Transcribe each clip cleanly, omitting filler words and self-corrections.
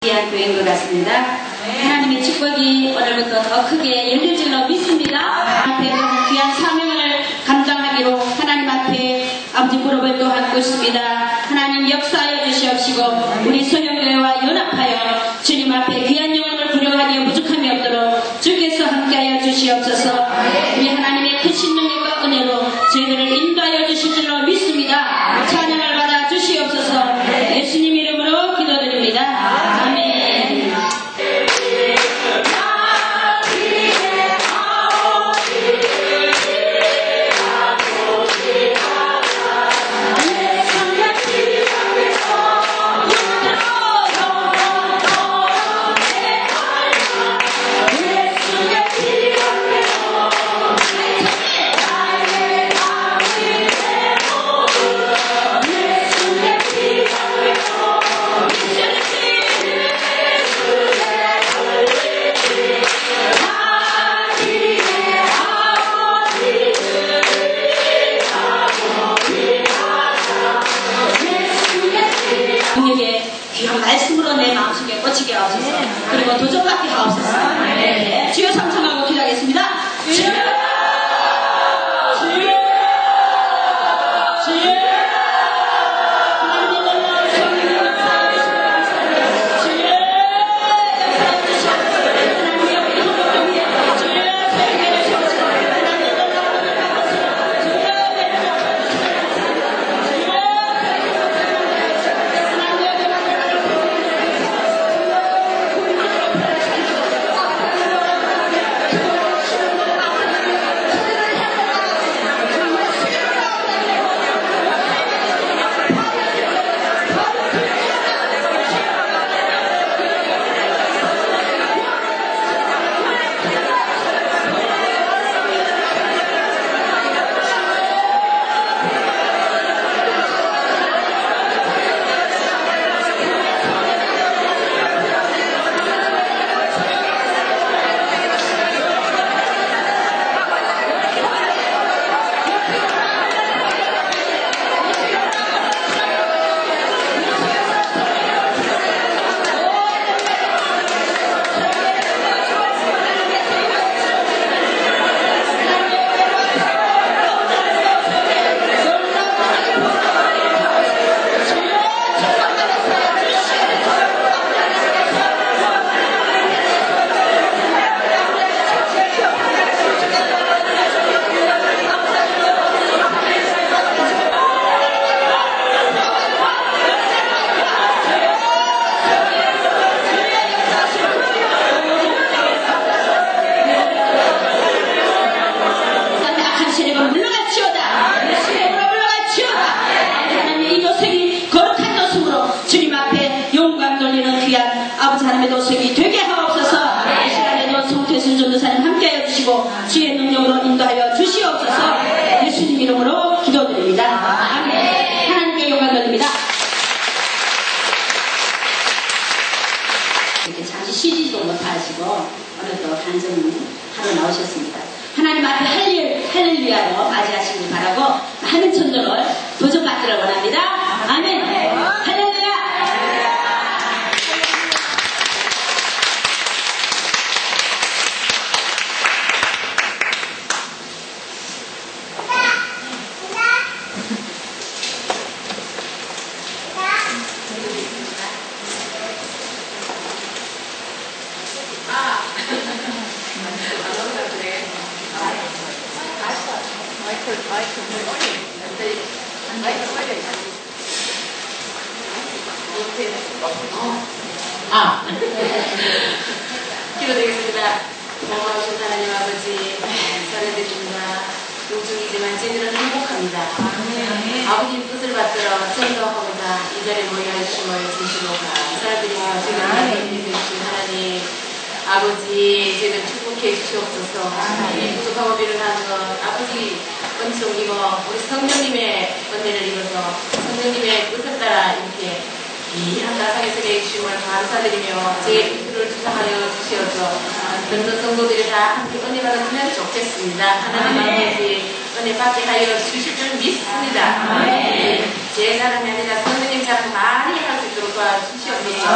귀한 교회인 것 같습니다. 하나님의 축복이 오늘부터 더 크게 열릴 줄로 믿습니다. 앞에 귀한 사명을 감당하기로 하나님 앞에 아버지 무릎을 또 꿇고 있습니다. 하나님 역사하여 주시옵시고 우리 소영교회와 연합하여 주님 앞에 귀한 영혼을 부려하기에 부족함이 없도록 주께서 함께하여 주시옵소서. 우리 하나님의 크신 능력과 은혜로 저희들을 인도하여 주실 줄로 믿습니다. 찬양을 받아 주시옵소서. 예수님 이름으로 기도드립니다. 아멘. 말씀으로 내 마음속에 꽂히게 하옵소서. 그리고 도전받게 하옵소서. 주여 삼창하고 기도하겠습니다. 주여! 주여! 주여! 주님 앞에 영광 돌리는 귀한 아버지 하나님의 도색이 되게 하옵소서. 이 시간에도 송태순 전도사님 함께하여 주시고 주의 능력으로 인도하여 주시옵소서. 예수님 이름으로 기도드립니다. 아멘. 하나님께 영광 돌립니다. 이렇게 잠시 쉬지도 못하시고 오늘 또 간증 하러 나오셨습니다. 하나님 앞에 할렐루야로 맞이하시길 바라고 많은 천도를 도전받기를 원합니다. 아멘. 할렐루야. 기도드리겠습니다. 고마우신 하나님 아버지, 잘해드립니다. 요중이지만 저희들은 행복합니다. 아버님 뜻을 받들어 전도하고자 이 자리에 모여 주심을 진심으로 감사드리며 저희들 되신 하나님 아버지, 저희들 축복해 주시옵소서. 부족하고 미련한 것 아버지 은총 입어 우리 성령님의 은혜를 입어서 성령님의 뜻을 따라 이렇게 귀한 나상에서 계주심을 감사드리며 제 기도를 주장하여 주시어서 모든 성도들이 다 함께 은혜 받았으면 좋겠습니다. 하나님 아버지 은혜 받게 하여 주실 줄 믿습니다. 제 사람이 아니라 성도님 사랑 많이 할 수 있도록 도와주시옵소서.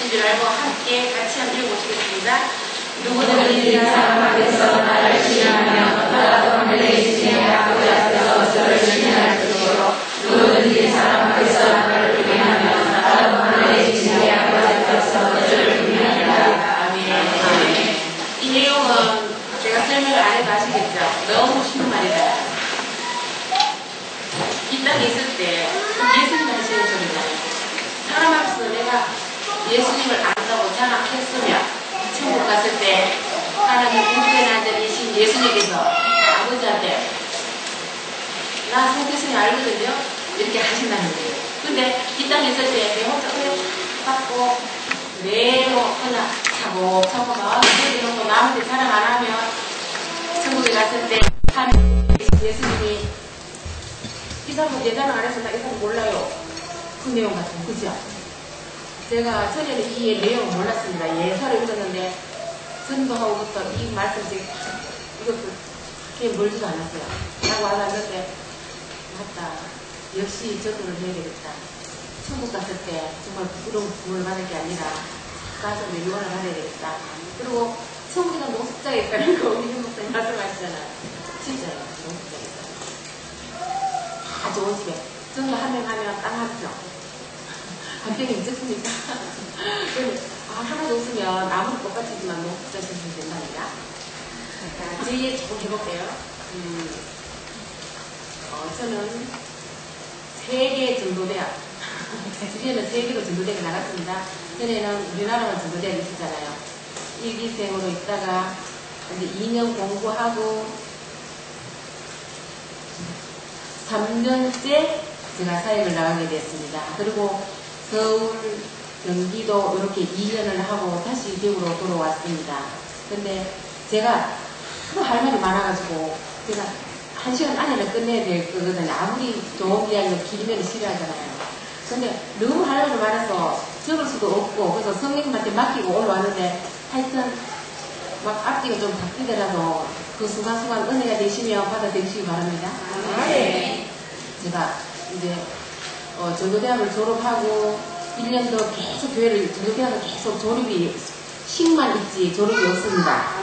계신 줄 알고 함께 같이 한번 읽어보시겠습니다. 누구든지 사람 앞에서 나를 신뢰하며 나도 하늘에 계신 아버지 앞에서 저를 신뢰할 것이요 누구든지 사람 앞에서 나를 부인하며 나도 하늘에 계신 아버지 앞에서 저를 부인하리라. 아멘. 이 내용은 제가 설명을 안 해도 아시겠죠? 너무 쉬운 말이다. 이 땅에 있을 때 예수님 하시는 소리다. 사람 앞에서 내가 예수님을 안다고 장악했으면 천국 갔을 때 하나님 우주에 앉아계신 예수님께서 아버지한테 나 성태순이 알거든요? 이렇게 하신다는 거예요. 근데 이 땅에 있을 때 내 혼자 그냥 받고 내로 그냥 차곡차곡 이런 거 남한테 자랑 안 하면 천국에 갔을 때 하나님 예수님이 이 사람은 내 자랑 안 해서 나 이 사람 몰라요. 그 내용 같은 그죠? 제가 전에는 이 내용을 몰랐습니다. 예사를 읽었는데 전도하고부터 이 말씀 이것도 그렇게 멀지도 않았어요. 라고 알았는데 맞다. 역시 전도를 해야 되겠다. 천국 갔을 때 정말 부끄러운 부름을 받을 게 아니라 가서 유언을 받아야 되겠다. 그리고 천국에는 노숙자가 있다는 거 우리 목사님 말씀하시잖아요. 진짜요. 노숙자가 있어요. 다 좋은 집에 전도 한 명 하면 땅 한 평. 반병이 미쳤습니까? 하나도 없으면 아무리 똑같지만 노숙자 생기면 된다니까. 제 얘기 조금 해볼게요. 저는 세계 전도대학, 주변에는 세계로 전도대학에 나갔습니다. 전에는 우리나라만 전도대학이 있었잖아요. 일기생으로 있다가 이제 2년 공부하고 3년째 제가 사역을 나가게 됐습니다. 그리고 서울, 경기도 이렇게 2년을 하고 다시 대구로 돌아왔습니다. 근데 제가 할 말이 많아가지고 제가 1시간 안에는 끝내야 될 거거든요. 아무리 좋은 이야기가 길면 싫어하잖아요. 근데 너무 할 말이 많아서 적을 수도 없고 그래서 성령님한테 맡기고 올라왔는데 하여튼 막 앞뒤가 좀 바뀌더라도 그 순간순간 은혜가 되시면 받아들이시기 바랍니다. 네. 제가 이제 전도대학을 졸업하고 1년 더 계속 교회를 전도대학을 계속 졸업이 10만 있지 졸업이 없습니다.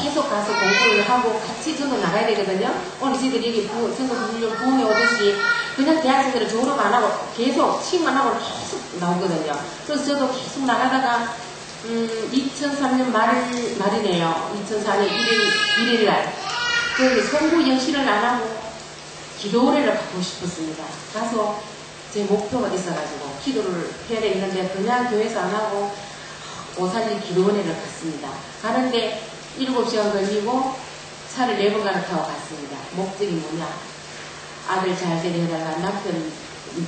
계속 가서 공부를 하고 같이 전도 나가야 되거든요. 오늘 저희들이 여기 전도 훈련 부흥에 오듯이 그냥 대학생들을 졸업 안 하고 계속 10만 하고 계속 나오거든요. 그래서 저도 계속 나가다가 2003년 말이네요. 2004년 1일 날 그 성부 영신을 안 하고 기도회를 가고 싶었습니다. 가서 제 목표가 있어가지고 기도를 해야 되는데 그냥 교회에서 안 하고 오산리 기도원회를 갔습니다. 가는데 7시간 걸리고 차를 4번 갈아타고 갔습니다. 목적이 뭐냐? 아들 잘 되게 해달라, 남편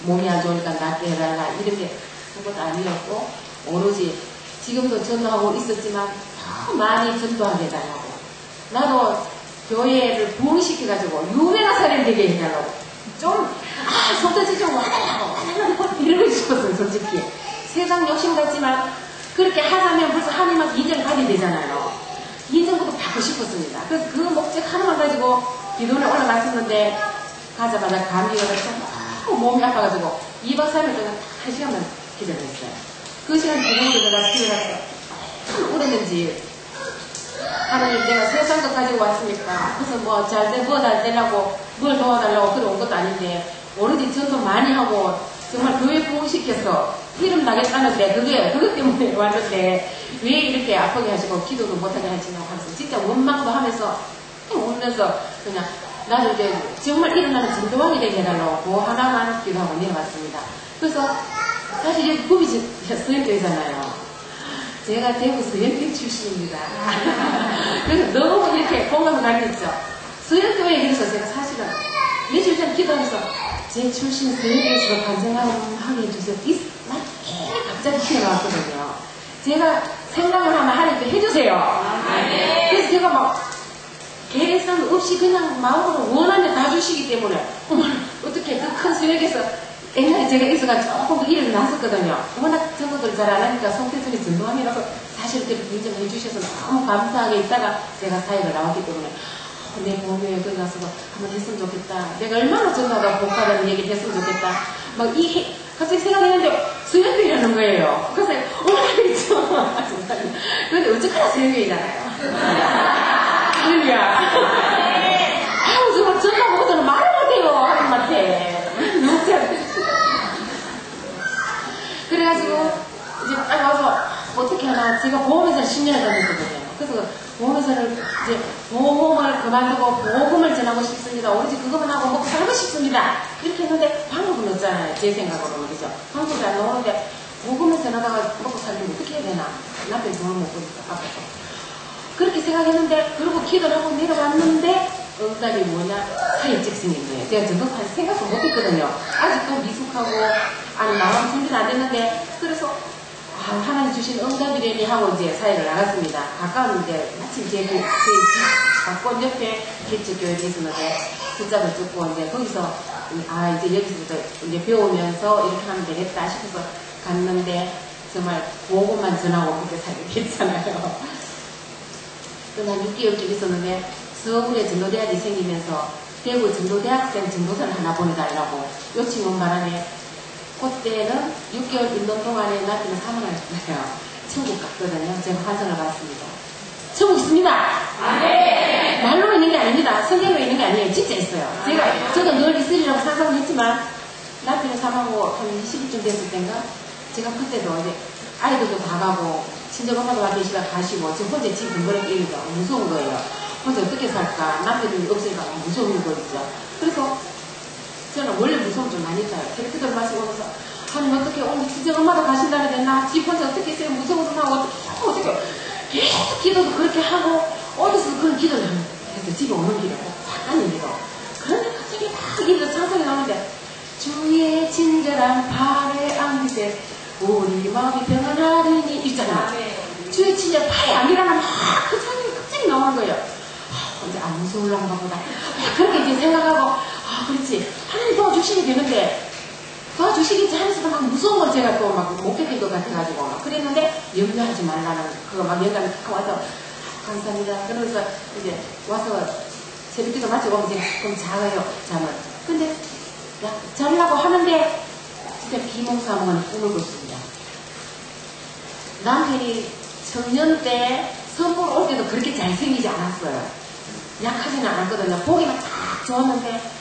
몸이 안 좋으니까 낫게 해달라, 이런 게 아무것도 아니었고 오로지 지금도 전도하고 있었지만 더 많이 전도하게 해달라고, 나도 교회를 부흥시켜가지고 유명한 사람이 되게 해달라고, 손짓 좀 와달라고 이러고 싶었어요. 솔직히 세상 욕심 같지만 그렇게 하자면 벌써 하나님한테 인정을 받게 되잖아요. 인정부터 받고 싶었습니다. 그래서 그 목적 하나만 가지고 기도원에 올라갔었는데 가자마자 감기가 와서 몸이 아파가지고 2박 3일 동안 1시간만 기도를 했어요. 그 시간 기도원에 내가 기도를 울었는지, 하나님 내가 세상도 가지고 왔으니까 그래서 뭐 잘 되려고 뭘 도와달라고 그래 온 것도 아닌데 오로지 전도 많이 하고 정말 교회 부흥시켜서 이름 나겠다는데 그것 때문에 왔는데 왜 이렇게 아프게 하시고 기도도 못하게 하시냐고 하면서 진짜 원망도 하면서 울면서 그냥 나를 이제 정말 일어나는 전도왕이 되게 해달라고 그 하나만 기도하고 내려왔습니다. 그래서 사실 여기 구비 서현교회잖아요. 제가 대구 서현교회 출신입니다. 그래서 너무 이렇게 공감을 가졌죠. 서현교회에 그래서 제가 사실은 며칠 전에 기도하면서 제 출신 서현교회에서 간증하게 해주세요. 갑자기 튀어나왔거든요. 제가 생각을 하면 하나님께 해주세요. 그래서 제가 막 계획상 없이 그냥 마음으로 원하면 다 주시기 때문에 어떻게 그 큰 수역에서 옛날에 제가 있어가지고 조금 더 일을 났었거든요. 워낙 전도들 잘 안 하니까 성태순이 전도함이라서 사실 그렇게 인정해 주셔서 너무 감사하게 있다가 제가 사역을 나왔기 때문에 내 몸에 여기 가서 한번 했으면 좋겠다. 내가 얼마나 전도하다 복받은 얘기를 했으면 좋겠다. 막 갑자기 생각했는데 수영이라는 거예요. 그래서 있죠. 근데 어쩌나 수영이잖아요. 할렐루야. 아우 정말 전화 보고서는 말을 못해요. 하나님한테. 너무 그래가지고 이제 딱 와서 어떻게 하나 제가 보험회사를 10년을 다녔거든요. 그래서 보험회사를 이제 보험을 그만두고 보험을 전하고 싶습니다. 오로지 그것만 하고 먹고 살고 싶습니다. 이렇게 했는데 방법은 없잖아요. 제 생각으로는. 그죠? 방법이 안 나오는데 보험을 전하다가 먹고 살려면 어떻게 해야 되나? 남편이 돈을 못 버니까 아파서. 그렇게 생각했는데 그리고 기도를 하고 내려왔는데 응답이 뭐냐? 사회직생인 거예요. 제가 전도사를 생각도 못했거든요. 아직도 미숙하고 아니 마음 준비는 안 됐는데 그래서 하나님 주신 응답이래니 하고 이제 사회를 나갔습니다. 가까운 이제 마침 제 집 가까운 옆에 개척교회에 있었는데 숫자를 듣고 이제 거기서 이제 여기서부터 이제 배우면서 이렇게 하면 되겠다 싶어서 갔는데 정말 보고만 전하고 그렇게 살게 됐잖아요. 그날 6개월쯤 있었는데 서울에 전도대학이 생기면서 대구 전도대학생 전도사를 하나 보내달라고 요청 온 바람에 그때는 6개월 있는 동안에 남편은 사망을 했어요. 천국 갔거든요. 제가 환상을 받았습니다. 천국 있습니다. 네. 말로 있는 게 아닙니다. 성경으로 있는 게 아니에요. 진짜 있어요. 저도 늘 있으리라고 상상을 했지만 남편이 사망하고 한 20일쯤 됐을 때인가 제가 그때도 이제 아이들도 다 가고 친정 엄마도 와 계시다 가시고 지금 혼자 집 근거를 끼니까 무서운 거예요. 혼자 어떻게 살까? 남편이 없으니까 무서운 거죠. 그래서 저는 원래 무서움 좀 많이 타요. 제가 마시고 오면서 하나님 어떻게 오늘 친정 엄마도 가신다는데 나 집 혼자 어떻게 있어요? 무서워도 나고 어떻게 계속 기도도 그렇게 하고 어디서 그런 기도를 하는 거예요. 집에 오는 길에 잠깐입니다. 그런데 갑자기 막 입에서 찬송이 나오는데 주의 친절한 발에 안기세 우리 마음이 평안하리니 있잖아. 주의 친절 발에 안기라는 막 그 찬송이 갑자기 나오는 거예요. 이제 안 무서울란가 보다. 그렇게 이제 생각하고 그렇지. 하나님 도와주시면 되는데 도와주시겠지 하면서도 막 무서운 걸 제가 또 막 못 견딜 것 같아가지고 막 그랬는데 염려하지 말라는 그거 막 영감이 딱 와서 감사합니다. 그러면서 이제 와서 새벽기도 마치고 오면 제가 조금 자요. 잠을. 근데 자려고 하는데 진짜 비몽사몽한 꿈을 꿨습니다. 남편이 청년 때 선물 올 때도 그렇게 잘생기지 않았어요. 약하지는 않았거든요. 보기만 딱 좋았는데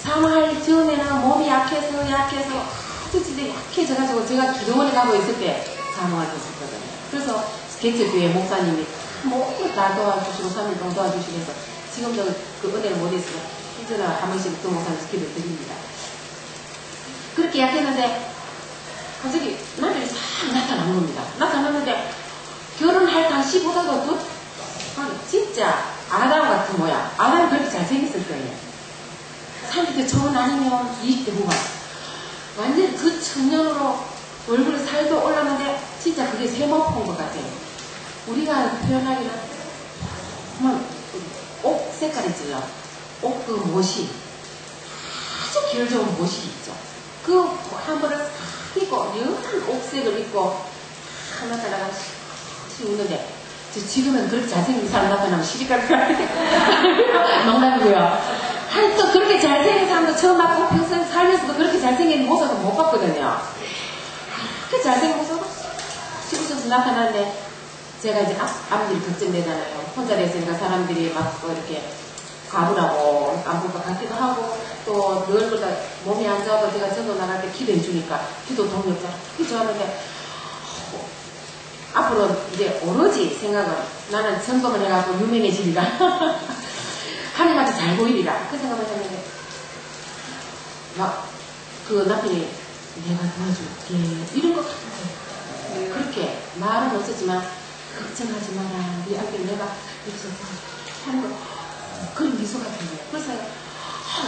사망할 전에는 몸이 약해서 아주 진짜 약해져가지고 제가 기도원에 가고 있을 때 사망을 했었거든요. 그래서 개척교회 목사님이 모두 다 도와주시고 3일 동안 도와주시고 해서 지금도 그 은혜를 못했어요. 이제는 한 번씩 또 목사님 기도를 드립니다. 그렇게 약했는데 갑자기 남편이 싹 나타난 겁니다. 나타났는데 결혼할 당시보다도 더 진짜 아담 같은 모양. 아담이 그렇게 잘생겼을 거예요. 30대 초반 아니면 20대 후반. 완전히 그 청년으로 얼굴에 살도 올랐는데 진짜 그게 세모포인 것 같아요. 우리가 표현하기는 정말 옷 색깔 있죠. 옷 그 못이 아주 결 좋은 못이 있죠. 그 한 번을 싹 입고 연한 옥색을 입고 하나 달라가 씩 웃는데 지금은 그렇게 잘생긴 사람 나타나면 시집갈 것 같아요. 농담이고요. 아니 또 그렇게 잘생긴 사람도 처음 봤고 평소에 살면서도 그렇게 잘생긴 모습을 못 봤거든요. 그렇게 잘생긴 모습을 씩 나타나는데 제가 이제 앞일이 걱정되잖아요. 혼자 됐으니까 사람들이 막 이렇게 가부라고 안 볼 것 같기도 하고 또 늘보다 몸이 안 좋아도 제가 전도 나갈 때 기도해 주니까 기도 도움이 없잖아. 그게 좋았는데 앞으로 이제 오로지 생각은 나는 전도만 해가지고 유명해지리라. 하나님한테 잘 보이리라. 그 생각을 했는데 막 그 남편이 내가 도와줄게 이런 것 같은데 그렇게 말은 없었지만 걱정하지 마라. 네 앞에 내가 여기서 하는 거 그런 미소 같은 거예요. 그래서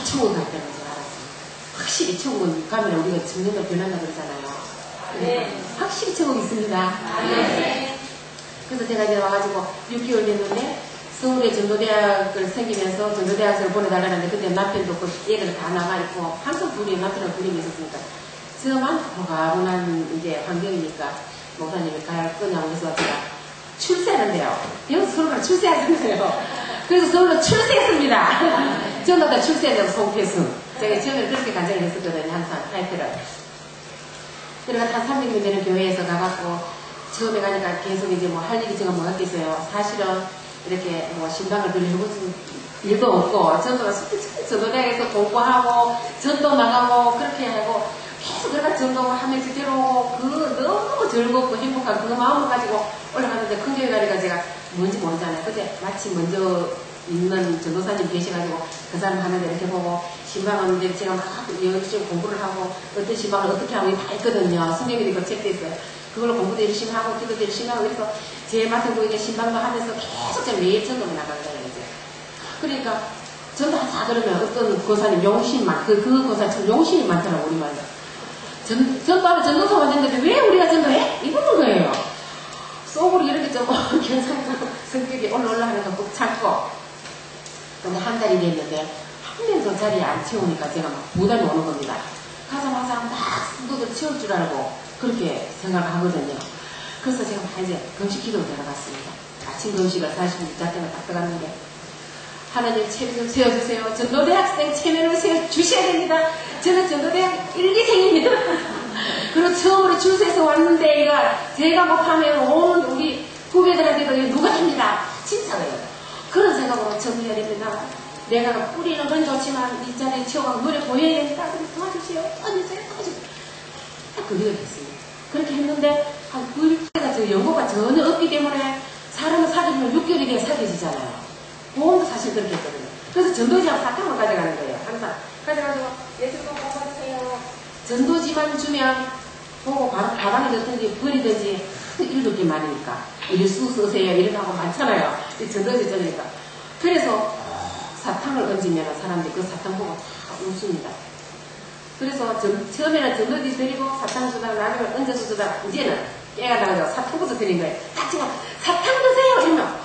천국 갈 때는 제가 알았어요. 확실히 천국은 가면 우리가 청년으로 변한다 그러잖아요. 네. 확실히 천국이 있습니다. 네. 그래서 제가 이제 와가지고 6개월 됐는데 서울에 전도대학을 생기면서 전도대학을 보내달라는데 그때 남편도 그 얘를 다 나가있고 항상 남편은 둘이 있었으니까 저만 가고난 이제 환경이니까 목사님이 갈 거냐고 해서 제가 출세하는데요. 여기서 서울로 출세하셨어요. 그래서 서울로 출세했습니다. 저는 다 출세하자고 송태순. 제가 처음에 그렇게 간증을 했었거든요. 항상 타이틀을. 그래가 한 300명 되는 교회에서 가갖고 처음에 가니까 계속 이제 뭐 할 일이 제가 뭐였겠어요. 사실은 이렇게 뭐 신방을 들려고 일도 없고 전도대학에서 공부하고 전도 나가고 그렇게 하고 계속 그러다 전도하면서 들어오고 그 너무 즐겁고 행복한 그 마음을 가지고 올라갔는데 큰 교회 가니까 제가 뭔지 모르잖아요. 그때 마침 먼저 있는 전도사님 계셔가지고 그 사람 하는데 이렇게 보고 신방은 이제 제가 막 열심히 공부를 하고 어떤 신방을 어떻게 하고 다 있거든요. 선생님이 그걸 체크했어요. 그걸로 공부도 열심히 하고 기도도 열심히 하고 그래서 제 맡은 거에 신방도 하면서 계속 제가 매일 전도를 나간 거예요. 이제. 그러니까 전도하자 그러면 어떤 고사님 용신만 그 고사 참 용신이 많더라고 우리 말로. 전도하면 전도사가 됐는데 왜 우리가 전도해? 이러는 거예요. 속으로 이렇게 좀 경상도 성격이 올라 하는 거 꼭 참고. 근데 한 달이 됐는데 한 명도 자리에 안 채우니까 제가 막 부담이 오는 겁니다. 가자마자 막 수도도 채울 줄 알고 그렇게 생각을 하거든요. 그래서 제가 막 이제 금식기도로 들어갔습니다. 아침 금식을 40분 때문에 딱 들어갔는데 하나님 체면을 세워주세요. 전도대학생 체면을 세워주셔야 됩니다. 저는 전도대학 1기생입니다. 그리고 처음으로 줄서에서 왔는데 제가 못하면 오는 우리 후배들한테도 누가 합니다. 진짜 그래요. 그런 생각으로 전도해야 됩니다. 내가 뿌리는 건 좋지만 이 자리에 채워가고 노래 보여야 된다. 그래서 도와주세요. 도와주세요. 딱 그 일을 했습니다. 그렇게 했는데 한 9일째가 저 연고가 전혀 없기 때문에 사람을 사귀면 6개월이 돼야 사귀어지잖아요. 보험도 사실 그렇게 했거든요. 그래서 전도지만 사탕을 가져가는 거예요. 항상. 가져가지고 예수님 뽑아주세요. 전도지만 주면 보고 바닥에 넣든지 버리든지 일도 게 많으니까 일수 쓰세요. 이렇게 하고 많잖아요. 전도지 전이니까. 그래서 사탕을 얹으면 사람들이 그 사탕 보고 다 웃습니다. 그래서 처음에는 전도지 드리고 사탕 주다가 나중에 얹어서 주다가 이제는 깨가 나가서 사탕부터 드린 거예요. 딱 지금 사탕 드세요. 이러면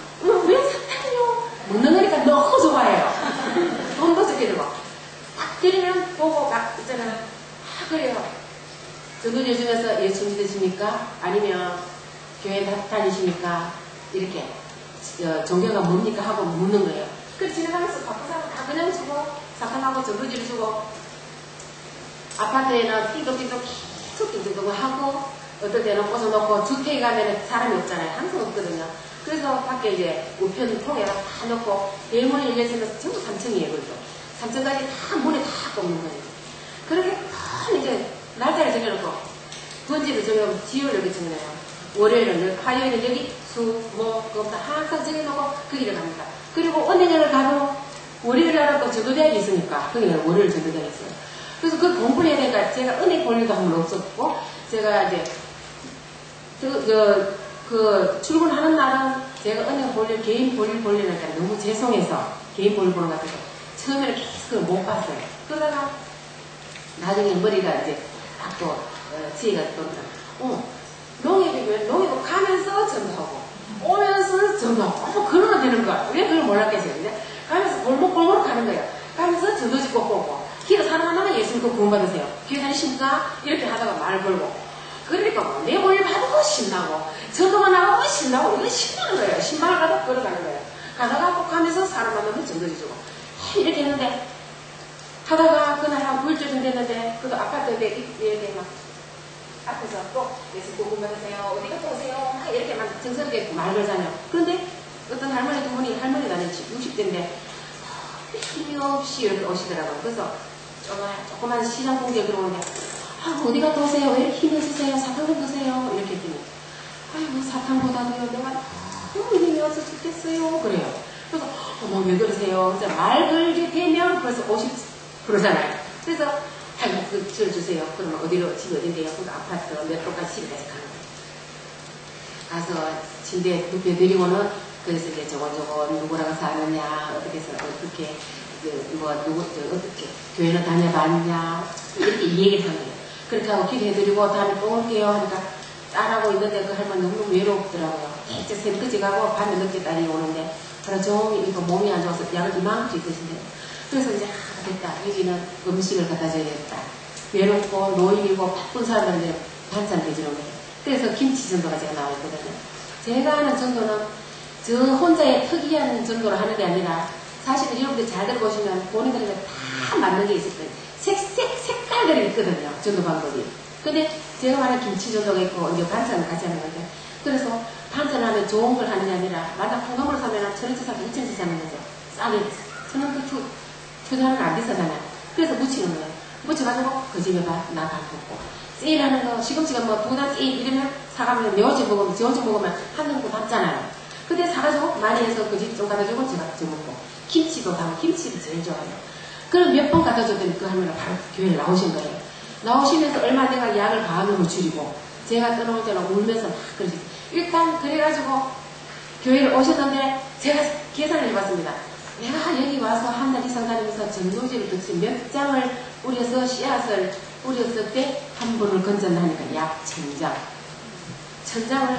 왜 사탕이요? 먹는 거니까 너무 좋아해요. 돈도 적게 들고 딱 드리면 보고 막 있잖아요. 그래요. 전도지 중에서 예수 믿으십니까? 아니면 교회 다니십니까? 이렇게 종교가 뭡니까? 하고 묻는 거예요. 그래서 지나가면서 바쁜 사람 다 그냥 주고 사탕하고 전도지를 주고 아파트에는 띵동띵동 계속 띵동띵동 하고 어떨 때는 꽂아놓고 주택에 가면 사람이 없잖아요. 항상 없거든요. 그래서 밖에 이제 우편 통에다 다 넣고 대문을 열려있으면서 전부 3층이에요. 그래서 3층까지 다 문에 다 꼽는 거예요. 그렇게 큰 이제 날짜를 정해놓고 번지를 정해놓고 지요를 여기 정해놔요. 월요일은 화요일은 여기 수, 목, 금 다 항상 정해놓고 거기를 갑니다. 그리고 은행을 가도 월요일날은 또 전도대학이 있으니까 거기는 월요일 전도대학이 있어요. 그래서 그 공부를 해야 되니까 제가 은행 볼 일도 한 번 없었고 제가 이제 출근하는 날은 제가 은행 볼일, 개인 볼일 보려니까 너무 죄송해서 개인 볼일 보는 것 같아서 처음에는 계속 못 봤어요. 그러다가 나중에 머리가 이제 딱 또 지혜가 또더라고요. 농협 가면서 전도하고 오면서 전도하고 그러면 되는 거야. 왜 그걸 몰랐겠어요. 근데 가면서 골목골목 가는 거예요. 가면서 전도지 꼭 보고 길에 사람 하나만 예수님 꼭 구원받으세요. 교회 다니십니까? 이렇게 하다가 말 걸고 그러니까 뭐 내 볼일 받고 신나고 전도가 나가고 신나고 이거 신나는 거예요. 신방을 가다 걸어가는 거예요. 가다가 꼭 가면서 사람 만나면 전도지 주고 이렇게 했는데 하다가 그날 한 9일째 좀 됐는데 그도 아파트에 이렇게 막 앞에서 꼭 예수 구원 받으세요. 어디 갔다 오세요. 이렇게 막 정성스럽게 말 걸잖아요. 그런데 어떤 할머니 두 분이 할머니가 아니지 60대인데 힘이 없이 이렇게 오시더라고요. 그래서 조그만 시장 공개 들어오는데 어디 갔다 오세요? 왜 이렇게 힘이 없으세요? 사탕 좀 드세요. 이렇게 했더니 아이고 사탕보다도요 내가 너무 힘이 없어 죽겠어요. 그래요. 그래서 어머 왜 그러세요? 그래서 말 걸게 되면 벌써 50%잖아요. 그래서 아이고 그 지어주세요. 그러면 어디로 집이 어딘데요? 그 아파트 몇 호까지 집까지 가는 거예요. 가서 침대에 눕혀드리고는 그래서 이제 저거 누구랑 사느냐 어떻게 해서 어떻게 어떻게 교회는 다녀봤냐 이렇게 얘기를 하는 거예요. 그렇게 하고 기도해드리고 다음에 또 올게요 하니까 딸하고 있는데 그 할머니 너무 외롭더라고요. 이제 새벽까지 가고 밤에 늦게 딸이 오는데 하루 종일 이거 몸이 안 좋아서 약을 이만큼 드신대요. 그래서 이제 됐다. 여기는 음식을 갖다 줘야겠다. 외롭고 노인이고 바쁜 사람들한테 반찬 대주는 거예요. 그래서 김치 전도가 제가 나와 있거든요. 제가 하는 전도는 저 혼자의 특이한 전도를 하는 게 아니라 사실 여러분들 잘 들어보시면 본인들에게 다 맞는 게 있을 거예요. 색깔들이 있거든요. 전도 방법이. 근데 제가 말한 김치전도가 있고 이제 반찬을 같이 하는 건데 그래서 반찬하면 좋은 걸 하는 게 아니라 만약 콩나물을 사면 1,000원치 사면 2,000원치 사는 거죠. 싸게 1,000원 투자하면 안 비싸잖아요. 그래서 묻히는 거예요. 묻혀가지고 그 집에 나 밥 먹고 세일하는 거 시금치가 뭐 2단 세일 이러면 사가면 내 혼자 먹으면 제 혼자 먹으면 한 등도 받잖아요. 근데 사가지고 많이 해서 그 집 좀 갖다주고 제가 저 먹고 김치도 사고 김치를 제일 좋아해요. 그럼 몇 번 갖다 줬더니 그 할머니가 바로 교회에 나오신 거예요. 나오시면서 얼마 내가 약을 과음으로 줄이고 제가 떠나올 때는 울면서 막 그러지. 일단 그래가지고 교회를 오셨는데 제가 계산을 해봤습니다. 내가 여기 와서 한 달 이상 다니면서 전도지를 도대체 몇 장을 뿌려서 씨앗을 뿌렸을 때 한 분을 건졌나니까 약 1,000장. 1,000장을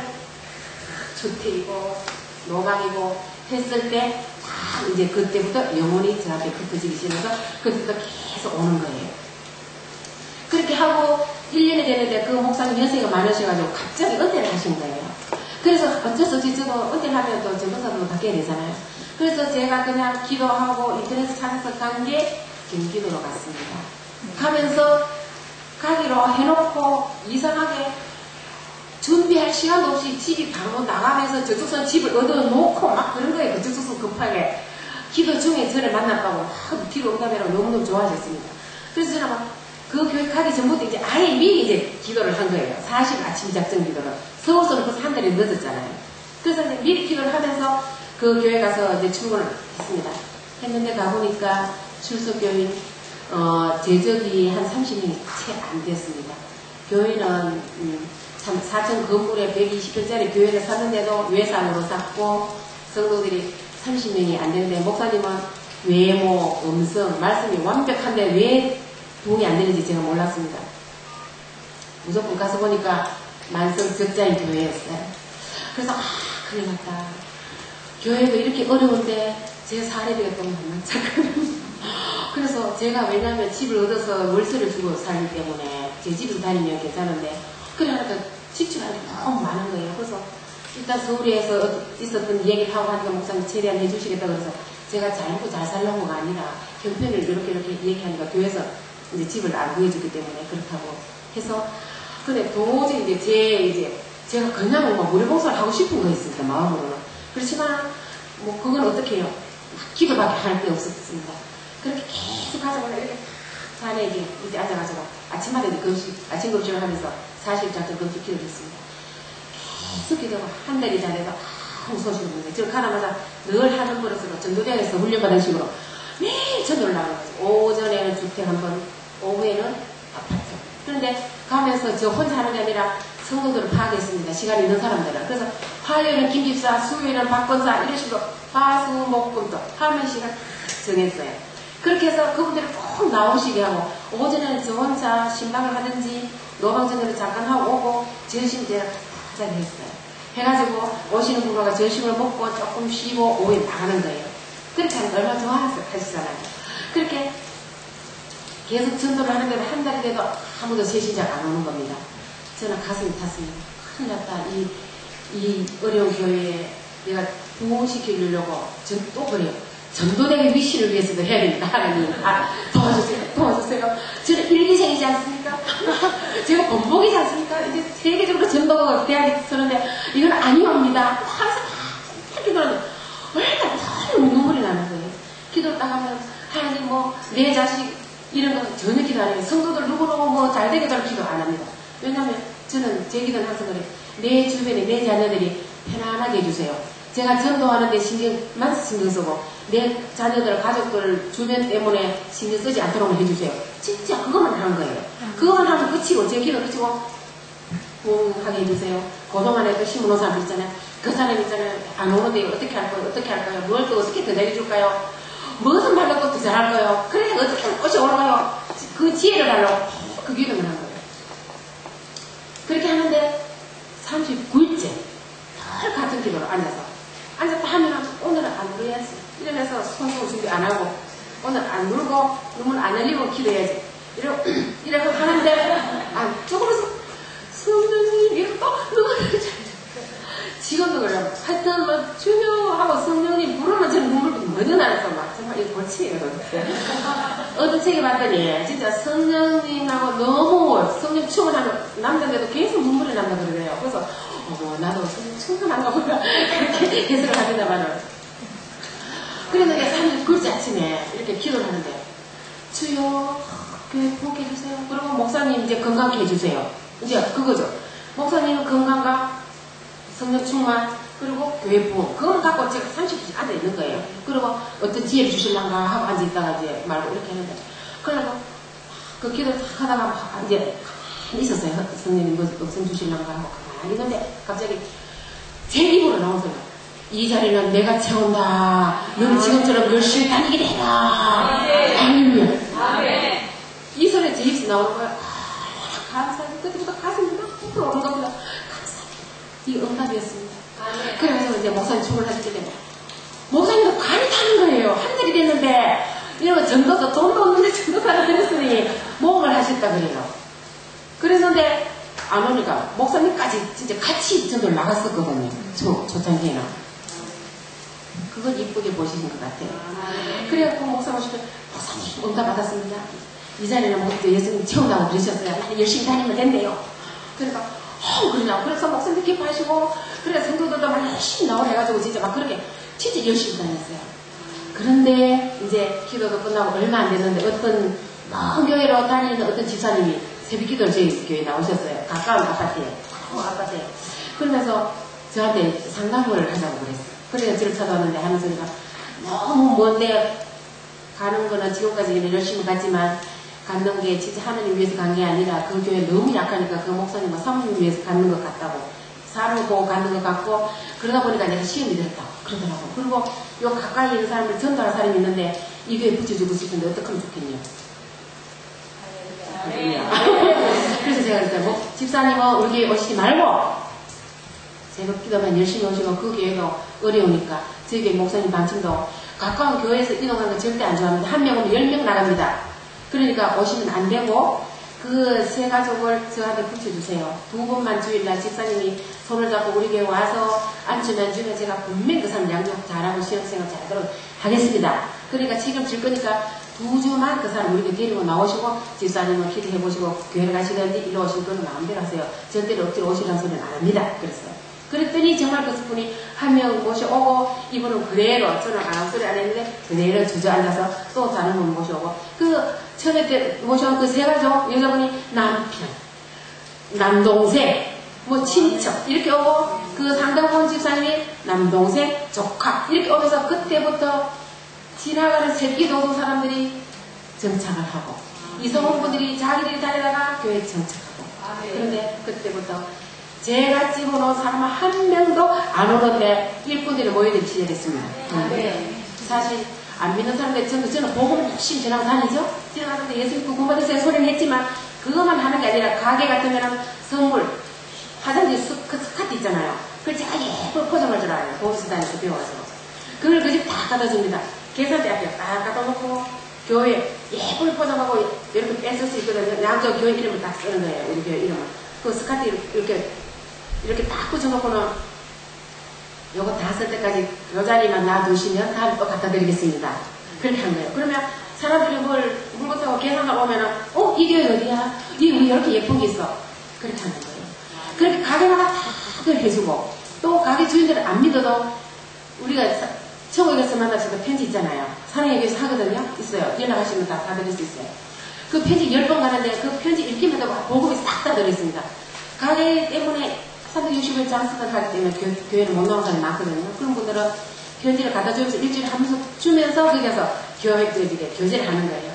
주택이고 노방이고 했을 때 다 이제 그때부터 영혼이 저한테 붙어지기 시작해서 그때부터 계속 오는 거예요. 그렇게 하고 1년이 되는데 그 목사님 연세가 많으셔가지고 갑자기 은퇴를 하신 거예요. 그래서 어쩔 수 없이 저도 은퇴를 하면 또 전도사도 바뀌어야 되잖아요. 그래서 제가 그냥 기도하고 인터넷에 찾아서 간 게 경기도로 갔습니다. 가면서 가기로 해놓고 이상하게 준비할 시간도 없이 집이 바로 나가면서 저쪽선 집을 얻어놓고 막 그런 거예요. 저쪽선 급하게. 기도 중에 저를 만났다고 막 기도 응답이라고 너무너무 좋아하셨습니다. 그래서 저는 막 그 교회 가기 전부터 이제 아예 미리 이제 기도를 한 거예요. 40 아침 작정 기도를. 서울서는 벌써 한 달이 늦었잖아요. 그래서 이제 미리 기도를 하면서 그 교회 가서 이제 출근을 했습니다. 했는데 가보니까 출석교인, 제적이 한 30명이 채 안 됐습니다. 교회는, 4천 건물에 120평짜리 교회를 샀는데도 외상으로 샀고, 성도들이 30명이 안 되는데, 목사님은 외모, 음성, 말씀이 완벽한데 왜 도움이 안 되는지 제가 몰랐습니다. 무조건 가서 보니까 만성 적자인 교회였어요. 그래서, 큰일 났다. 교회도 이렇게 어려운데 제 사례비가 너무 만만찮거든요. 그래서 제가 왜냐하면 집을 얻어서 월세를 주고 살기 때문에 제 집에서 다니면 괜찮은데 그러니까 지출할 게 너무 많은 거예요. 그래서 일단 서울에서 있었던 얘기를 하고 하니까 목사님 최대한 해주시겠다 그래서 제가 잘 먹고 잘 살려고가 아니라 형편을 이렇게 얘기하니까 교회에서 이제 집을 안 구해주기 때문에 그렇다고 해서 근데 도저히 이제 제가 그냥 뭐 무료봉사를 하고 싶은 거 있습니다. 마음으로는. 그렇지만 뭐 그건 어떻게 해요? 기도밖에 할 게 없었습니다. 그렇게 계속 하자고 이렇게 자리에 이제 앉아가지고 아침마다 이제 아침 금식을 하면서 사실 작전 금식 기도를 했습니다. 계속 기도가 한 달이 지나서 아무 소식이 없는데 지금 가자마자 늘 하는 버릇으로 전도대학에서 훈련받은 식으로 매일 전도를 나가는 거죠. 오전에는 주택 한 번, 오후에는 아파트. 그런데 가면서 저 혼자 하는 게 아니라 성도들을 파악했습니다. 시간이 있는 사람들은. 그래서 화요일은 김집사, 수요일은 박건사 이런 식으로 화수목금도 하면 시간 정했어요. 그렇게 해서 그분들이 꼭 나오시게 하고 오전에는 저 혼자 신방을 하든지 노방전으로 잠깐 하고 오고 점심 제가 가자고 했어요. 해가지고 오시는 부부가 점심을 먹고 조금 쉬고 오후에 나가는 거예요. 그렇게 하면 얼마나 좋아하시잖아요. 그렇게 계속 전도를 하는데도 한 달이 돼도 아무도 제 시작 안 오는 겁니다. 저는 가슴이 탔습니다. 큰일 났다. 이 어려운 교회에 내가 부흥시키려고 또 그래요. 전도대의 위시를 위해서도 해야 됩니다. 하나님. 도와주세요. 저는 일기생이지 않습니까? 제가 본복이지 않습니까? 이제 세계적으로 전도가 돼야 되는데 이건 아니옵니다. 항상 기도하는데 얼마나 너무 눈물이 나는 거예요. 기도를 딱 하면 하나님 내 자식 이런 거 전혀 기도 안 해요. 성도들 누구누구 잘되게 잘 기도 안 합니다. 왜냐면 저는 제 기도는 항상 그래요. 내 주변에 내 자녀들이 편안하게 해주세요. 제가 전도하는데 신경 쓰고 내 자녀들 가족들 주변 때문에 신경 쓰지 않도록 해주세요. 진짜 그것만 하는 거예요. 그것만 하면 끝이고 제 기도 끝이고 하게 해주세요. 그동안에 또 심어놓은 사람 있잖아요. 그 사람 있잖아요. 안 오는데 어떻게 할 거예요? 뭘 또 어떻게 더 내려줄까요? 무슨 말로 또 더 잘할까요? 그래 어떻게 하면 꽃이 올라가요? 그 지혜를 달라고 그 기도만 한 거예요. 그렇게 하는데 39일째 늘 같은 기도로 앉았다 하면 오늘은 안 그래야지. 이러면서 손수 준비 안 하고 오늘 안 울고 눈물 안 흘리고 기도해야지. 이러고 하는데 조금씩 성령님 이러고 또 눈물을 지금 저도 그래요. 하여튼 뭐 주여하고 성령님 부르면 저는 눈물이 먼저 나서 막 정말 이거 골치예요. 어떤 책에 봤더니 진짜 성령님하고 너무 성령 충만하면 남자인데도 계속 눈물이 난다 그러래요. 그래서 나도 성령 충만한가 보다 그렇게 해석을 합니다만은. 그랬는데 사람들이 글씨 아침에 이렇게 기도를 하는데 주여 교회 보게 해주세요. 그리고 목사님 이제 건강케 해주세요. 이제 그거죠. 목사님은 건강과 성령 충만 그리고 교회 부흥 그걸 갖고 제가 30분씩 앉아 있는 거예요. 그리고 어떤 지혜를 주실란가 하고 앉아 있다가 이제 말고 이렇게 했는데 그러고 그 기도 탁 하다가 막 이제 있었어요. 성령님 뭐 없음 주실란가 하고 가만히 있는데 갑자기 제 입으로 나온 소리가 이 자리는 내가 채운다. 넌 지금처럼 열심히 다니게 되라. 할렐루야. 이 소리 제 입에서 나오는 거야. 감사합니다. 그때부터 가슴이 막 오는 겁니다. 감사합니다. 이 응답이었습니다. 그러면서 이제 목사님 출근하실 때 목사님도 간이 타는 거예요. 한 달이 됐는데 이러면 전도도 돈도 없는데 전도도 하나 그랬으니 모험을 하셨다 그래요. 그랬는데 안 오니까 목사님까지 진짜 같이 전도를 나갔었거든요. 초창기에는. 그건 이쁘게 보시는 것 같아요. 그래갖고 목사 오실 때 목사님 응답 받았습니다. 이 자리는 뭐 예수님 채운다고 그러셨어요. 열심히 다니면 된대요. 그러니까 그러냐. 그래서 목사님 기뻐하시고 그래 성도들도 막 열심히 나오라 해가지고 진짜 막 그렇게 진짜 열심히 다녔어요. 그런데 이제 기도도 끝나고 얼마 안 됐는데 어떤 먼 교회로 다니는 어떤 집사님이 새벽 기도를 저희 교회에 나오셨어요. 가까운 아파트에. 그러면서 저한테 상담을 하자고 그랬어요. 그래서 저를 찾아왔는데 하는 소리가 너무 먼데 가는 거는 지금까지 열심히 갔지만 갔는 게 진짜 하나님 위해서 간 게 아니라 그 교회 너무 약하니까 그 목사님과 사모님 위해서 가는 것 같다고 사람을 보고 가는 것 같고 그러다 보니까 내가 시험이 들었다고 그러더라고. 그리고 요 가까이 있는 사람을 전도할 사람이 있는데 이 교회에 붙여주고 싶은데 어떻게 하면 좋겠냐. 그래서 제가 그랬어요. 뭐 집사님은 우리 교회 오시지 말고 제가 기도만 열심히 오시고 그 교회도 어려우니까 저희 교회 목사님 반쯤도 가까운 교회에서 이동하는 거 절대 안 좋아합니다. 한 명 오면 10명 나갑니다. 그러니까 오시면 안 되고 그 세 가족을 저한테 붙여주세요. 2번만 주일날 집사님이 손을 잡고 우리 교회 와서 앉으면 제가 분명히 그 사람 양육 잘하고 시험생활 잘하도록 하겠습니다. 그러니까 책임질 거니까 2주만 그 사람 우리 교회 데리고 나오시고 집사님은 기도해보시고 교회를 가시든지 이리 오실 거는 마음대로 하세요. 절대로 억지로 오시라는 소리는 안 합니다. 그랬어요. 그랬더니 정말 그 분이 한 명 모셔오고 이분은 그대로 저는 아무 소리 안 했는데 그대로 주저앉아서 또 다른 분 모셔오고 그 처음에 때 모셔온 그 세 가족 여자분이 남편, 남동생, 뭐 친척 이렇게 오고 그 상담원 집사님이 남동생, 조카 이렇게 오면서 그때부터 지나가는 새끼 도둑 사람들이 정착을 하고 이성원분들이 자기들이 다니다가 교회에 정착하고 그런데 그때부터 제가 집어넣은 사람 한 명도 안 오는데 일꾼들이 모여들 시작했습니다. 사실 안 믿는 사람들 저는 복음을 열심히 전하고 다니죠. 지나가는데 예수님 구원받으세요 소리는 했지만 그것만 하는 게 아니라 가게 같으면 선물 화장지 스카트 있잖아요. 그걸 제가 예쁘게 포장할 줄 알아요. 보험에서 다니면서 배워서 그걸 그 집 다 갖다 줍니다. 계산대 앞에 딱 갖다 놓고 교회 예쁘게 포장하고 이렇게 뺏을 수 있거든요. 양쪽 교회 이름을 딱 쓰는 거예요. 우리 교회 이름을. 그 스카트 이렇게 딱 붙여놓고는 요거 다 쓸 때까지 요 자리만 놔두시면 다음 또 갖다 드리겠습니다. 그렇게 한 거예요. 그러면 사람들이 물건 타고 계산하고 오면은 이 교회 어디야? 우리 이렇게 예쁜 게 있어. 그렇게 하는 거예요. 그렇게 가게마다 다들 해주고 또 가게 주인들은 안 믿어도 우리가 천국에서 만나서 편지 있잖아요. 사랑의 교회에서 하거든요. 있어요. 연락하시면 다 받을 수 있어요. 그 편지 10번 가는데 그 편지 읽기만 해도 복음이 싹 다 들어있습니다. 가게 때문에 360일 장수를 하기 때문에 교회를 못 나온 사람이 많거든요. 그런 분들은 편지를 갖다 주면서 일주일에 한 번씩 주면서 거기 가서 교제를 하는 거예요.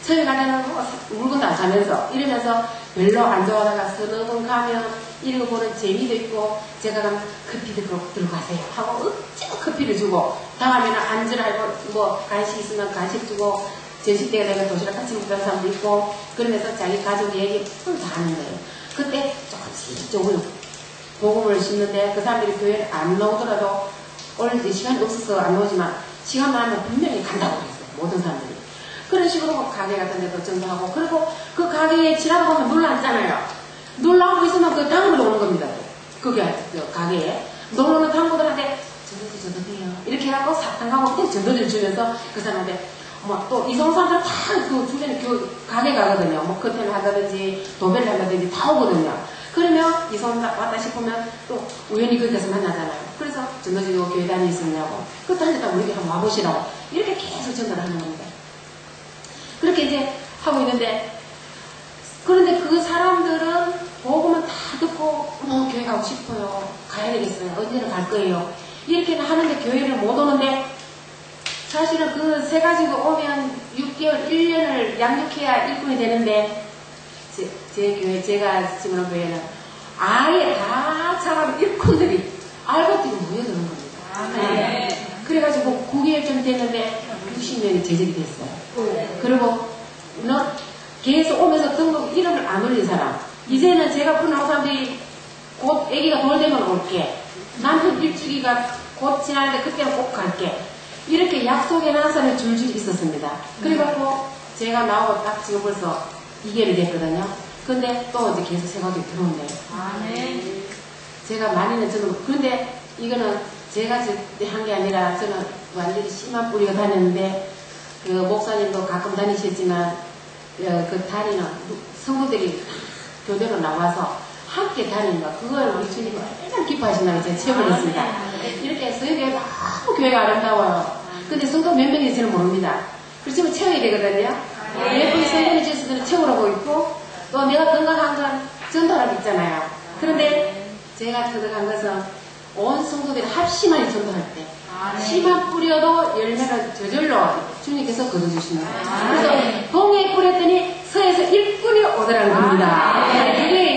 처음에 가면은 물건도 안 사면서 이러면서 별로 안 좋아하다가 서너 번 가면 읽어보는 재미도 있고 제가 가면 커피도 들고 가세요 하고 어째고 커피를 주고 다음에는 앉으라고 뭐 간식 있으면 간식 주고 전시때가 되면 도시락 같이 먹는 사람도 있고 그러면서 자기 가족 얘기 다 하는 거예요. 그때 조금씩 복음을 심는데 그 사람들이 교회를 안 나오더라도 오늘 시간이 없어서 안 나오지만 시간만 하면 분명히 간다고 그랬어요. 모든 사람들이. 그런 식으로 가게 같은 데도 전도하고 그리고 그 가게에 지나가보면 놀러 앉잖아요. 놀러 앉고 있으면 그 다음으로 오는 겁니다. 그게 그 가게에. 놀러오는 당구들한테 저도 돼요. 이렇게 해갖고 사탕하고 꼭 전도를 주면서 그 사람한테 뭐 또 이성 사람들 다 그 주변에 가게 가거든요. 뭐 커튼을 한다든지 도배를 한다든지 다 오거든요. 그러면 이성 왔다 싶으면 또 우연히 거기 가서 만나잖아요. 그래서 전도지도 교회 다니시냐고 그것도 한번 우리 한번 와보시라고 이렇게 계속 전달을 하는 겁니다. 그렇게 이제 하고 있는데 그런데 그 사람들은 보고만 다 듣고 교회 가고 싶어요. 가야 되겠어요. 언제는 갈 거예요. 이렇게 하는데 교회를 못 오는데 사실은 그 세 가지가 오면 6개월, 1년을 양육해야 일꾼이 되는데 제 교회, 제가 지금 하는 교회는 아예 다 자란 일꾼들이 알고들이 모여드는 겁니다. 네. 그래가지고 9개월쯤 됐는데 60명이 제적이 됐어요. 그리고 계속 오면서 등록 이름을 안 올린 사람 이제는 제가 부르는 사람들이 곧 아기가 돌되면 올게 남편 일주기가 곧 지나는데 그때는 꼭 갈게 이렇게 약속해놓은 사람이 줄줄 있었습니다. 그래갖고 제가 나오고 딱 지금 벌써 2개월이 됐거든요. 근데 또 이제 계속 생각이 들어오네요. 아멘. 제가 많이는 저는 그런데 이거는 제가 한 게 아니라 저는 완전히 심한 뿌리가 다녔는데 그 목사님도 가끔 다니셨지만 그 다니는 성도들이 교대로 나와서 함께 다니는 거 그걸 우리 주님이 얼마나 기뻐하신다고 제가 체험을 했습니다. 이렇게 해서 여기 너무 교회가 아름다워요. 근데 성도 몇 명인지는 모릅니다. 그렇지만 채워야 되거든요. 예쁘게 성도를 지어서 채우라고 있고 또 내가 건강한 건 전도하라고 있잖아요. 그런데 제가 터득한 것은 온 성도들이 합심하게 전도할 때 씨만 뿌려도 열매는 저절로 주님께서 거둬주십니다. 그래서 동해에 뿌렸더니 서에서 일꾼이 오더라는 겁니다.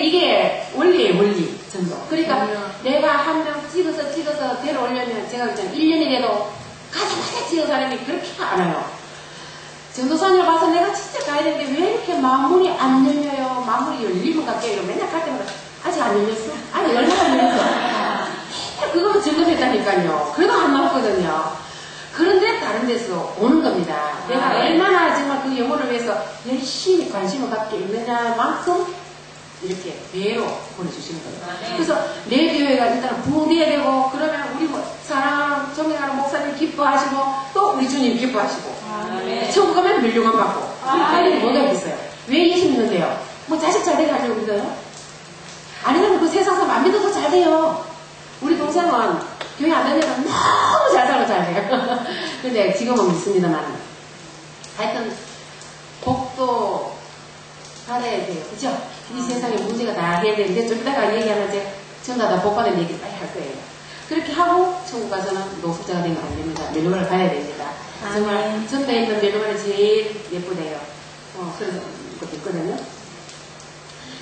이게 원리예요, 원리 전도. 그러니까 내가 한 명 찍어서 데려오려면 제가 그랬잖아요. 1년이 돼도 가자마자 찍어 사람이 그렇게 않아요. 전도사님을 봐서 내가 진짜 가야 되는데 왜 이렇게 마무리 안 열려요? 마무리 열리면 갈게요. 맨날 갈 때마다 아직 안 열렸어? 아니 얼마나 안 열렸어? 그거는 점검했다니까요. 그래도 안 나왔거든요. 그런데 다른 데서 오는 겁니다. 내가 얼마나 정말 그 영혼을 위해서 열심히 관심을 갖게 있느냐만큼 이렇게 배로 보내주시는 거예요. 그래서 내 교회가 일단 부흥돼야 되고 그러면 우리 사랑 존경하는 목사님 기뻐하시고 또 우리 주님 기뻐하시고 천국 가면 멸류관 받고 우리 딸이 뭐가 있어요? 왜 예수 믿는데요? 뭐 자식 잘 되게 하려고 믿어요? 아니면 그 세상 사람 안 믿어도 잘 돼요. 우리 동생은 교회 안 다니다가 너무 잘 살고 잘 돼요. 근데 지금은 믿습니다만 하여튼 복도 받아야 돼요. 그죠? 이 세상에 문제가 다 해야 되는데 좀 이따가 얘기하면 이제 전부 다 복 받는 얘기 빨리 할 거예요. 그렇게 하고 천국 가서는 노숙자가 되면 안 됩니다. 멸류관을 가야 됩니다. 정말 전도에 있는 멸류관이 제일 예쁘대요. 그래서 그것도 있거든요.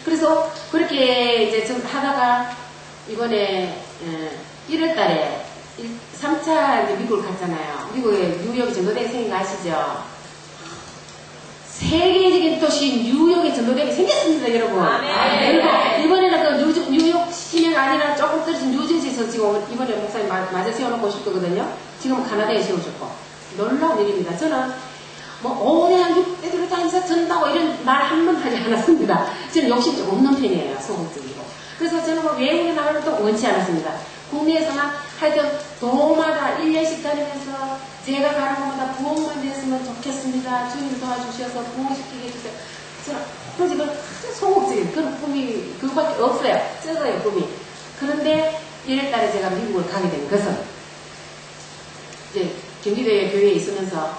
그래서 그렇게 이제 좀 하다가 이번에 1월 달에 3차 이제 미국을 갔잖아요. 미국에 뉴욕 전도대회 생긴 거 아시죠? 세계적인 도시 뉴욕에 전도대회 생겼습니다, 여러분. 그리고 이번에는 그 뉴욕 시내가 아니라 조금 떨어진 뉴저지에서 지금 이번에 목사님 마저 세워놓고 오실 거거든요. 지금은 카나다에 세우셨고. 놀라운 일입니다. 저는 오래 한 6대들을 다니면서 전다고 이런 말 한 번 하지 않았습니다. 저는 욕심 좀 없는 편이에요. 소극적이고. 그래서 저는 외국에 나가는 것도 원치 않았습니다. 국내에서만 하여튼 도마다 1년씩 다니면서 제가 가는 곳마다 부흥만 됐으면 좋겠습니다. 주님 도와주셔서 부흥시키게 해주세요. 저는 오로지 소극적인 그런 꿈이 그거밖에 없어요. 적어요, 꿈이. 그런데 1월 달에 제가 미국을 가게 된 것은 이제 경기도에 교회에 있으면서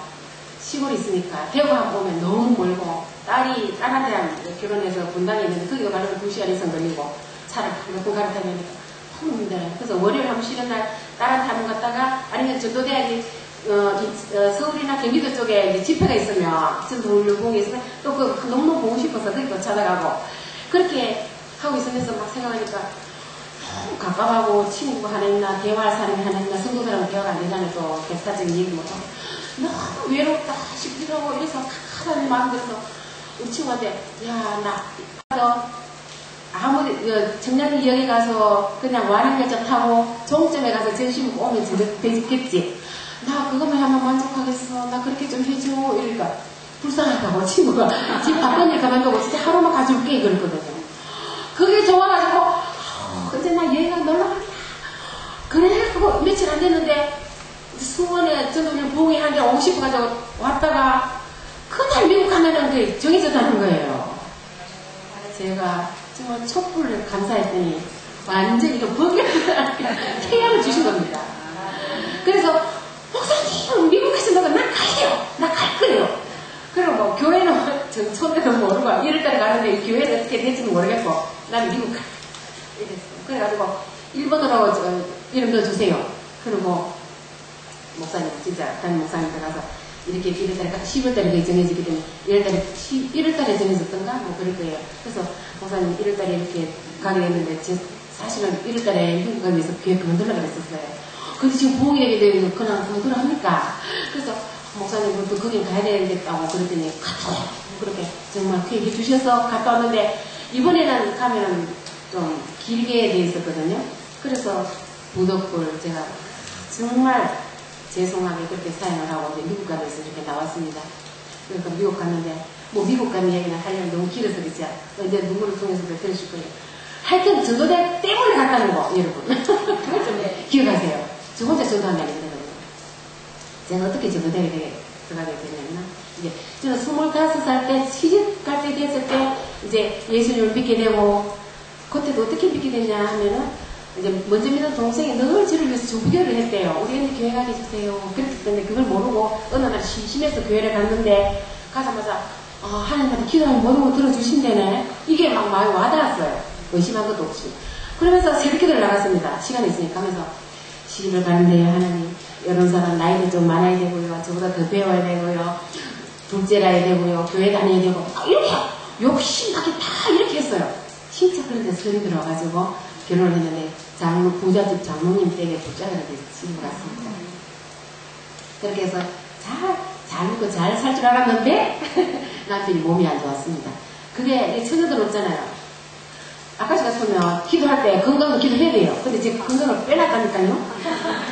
시골에 있으니까 대구 한 번 오면 너무 멀고 딸한테 결혼해서 분당에 있는데 거기가 가려면 2시간 이상 걸리고 차를 몇 번 갈아타면 너무 힘들어요. 그래서 월요일 한번 쉬는 날 딸한테 한 번 갔다가 아니면 전도대학이 서울이나 경기도 쪽에 이제 집회가 있으면 전도울봉에 있으면 또 그 너무 보고 싶어서 거기도 찾아가고 그렇게 하고 있으면서 막 생각하니까 너무 갑갑하고 친구가 하나 있나 대화할 사람이 하나 있나 성도들하고 대화가 안 되잖아요. 또 객사적인 얘기 못하고 너무 외롭다 싶기도 하고 이래서 카카다는 마음 들어서 우리 친구한테 나 아무리 정량역에 가서 그냥 완행열차 타고 종점에 가서 점심 먹고 오면 되겠지. 나 그것만 하면 만족하겠어. 나 그렇게 좀 해줘. 이러니까 불쌍하다고 친구가 지금 바쁜 일 그만두고 진짜 하루만 가줄게 그랬거든요. 그게 좋아가지고 이제 나 여행을 놀러 가자. 그래? 그거 며칠 안 됐는데 수원에 전도님 봉이 한 개 오고 싶어가지고 왔다가 그날 미국 가면은 그 정해졌다는 거예요. 제가 정말 촛불을 감사했더니 완전히 이거 번개를 태양을 주신 겁니다. 그래서 목사님 미국 가신다고 난 가요. 나 갈 거예요. 그리고 뭐 교회는 처음에도 모르고 1월달에 가는데 이 교회는 어떻게 될지는 모르겠고 나는 미국 가. 이랬어요. 그래가지고 일본어로 이름 넣어주세요. 그리고 목사님 진짜 담임 목사님한테 가서 이렇게 1월달에 10월달에 거의 정해지기 때문에 1월달에 정해졌던가 뭐 그럴 거예요. 그래서 목사님 1월달에 이렇게 가게 됐는데 사실은 1월달에 미국 가기 위해서 교회 그만두려고 그랬었어요. 근데 지금 보호기력이 되면 그냥 그만두랍니까? 그래서 목사님 또 거기 가야 되겠다고 그랬더니 갔다 그렇게 정말 그 얘기 주셔서 갔다 왔는데 이번에는 가면은 좀 길게 돼 있었거든요. 그래서 무덕불 제가 정말 죄송하게 그렇게 사용을 하고 이제 미국 가면서 이렇게 나왔습니다. 그러니까 미국 갔는데 뭐 미국 가는 얘기는 하려면 너무 길어서 그렇지 이제 누구를 통해서도 들으실 거예요. 하여튼 전도대 때문에 갔다는 거 여러분 그거 좀 기억하세요. 저 혼자 전도한 게 아니거든요. 제가 어떻게 전도대에 들어가게 됐냐면 이제 저는 25살 때 시집 갈 때 됐을 때 이제 예수님을 믿게 되고 그때도 어떻게 믿게 됐냐 하면은 이제 먼저 믿는 동생이 늘 저를 위해서 조부교를 했대요. 우리 언니 교회 가게 해주세요. 그랬었는데 그걸 모르고 어느 날 심심해서 교회를 갔는데 가자마자 하나님한테 기도하면 모든 거 들어주신다네. 이게 막 많이 와닿았어요. 의심한 것도 없이. 그러면서 새벽기도를 나갔습니다. 시간이 있으니까 하면서 시집을 가는데요. 하나님 이런 사람 나이도 좀 많아야 되고요. 저보다 더 배워야 되고요. 둘째라야 되고요. 교회 다녀야 되고 이렇게 욕심나게 다 이렇게 했어요. 진짜 그런데 소리 들어가지고 결혼했는데 부잣집 장모님 댁에 부자가 돼서 집을 갔습니다. 그렇게 해서 잘 먹고 잘 살 줄 알았는데 남편이 몸이 안 좋았습니다. 그게 처녀들 없잖아요. 아까지 같으면 기도할 때 건강도 기도해야 돼요. 근데 제가 건강을 빼놨다니까요.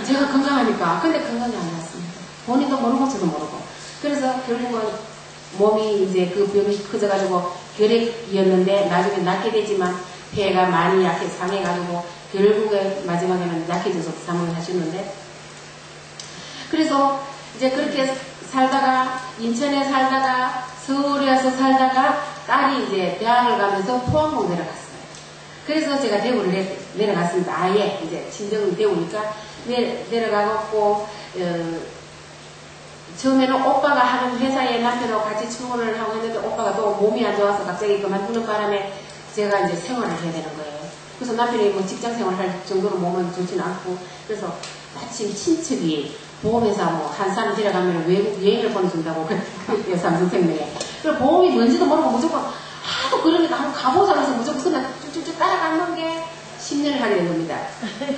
제가 건강하니까. 근데 건강이 안 났습니다. 본인도 모르고 저도 모르고. 그래서 결국은 몸이 이제 그 병이 커져가지고 결핵이었는데 나중에 낫게 되지만 폐가 많이 상해가지고 결국에 마지막에는 약해져서 사망을 하셨는데 그래서 이제 그렇게 살다가 인천에 살다가 서울에 와서 살다가 딸이 이제 대학을 가면서 포항으로 내려갔어요. 그래서 제가 대구를 내려갔습니다. 아예 이제 친정은 대구니까 내려가고 처음에는 오빠가 하는 회사에 남편하고 같이 출근을 하고 했는데 오빠가 또 몸이 안 좋아서 갑자기 그만두는 바람에 제가 이제 생활을 해야 되는 거예요. 그래서 남편이 뭐 직장 생활을 할 정도로 몸은 좋지는 않고 그래서 마침 친척이 보험회사 뭐 한 사람 데려가면 외국 여행을 보내준다고 그랬어요. 삼성생명에. 그래서 보험이 뭔지도 모르고 무조건 하도 그러니까 한번 가보자 해서 무조건 그냥 쭉쭉쭉 따라가는 게 10년을 하게 된 겁니다.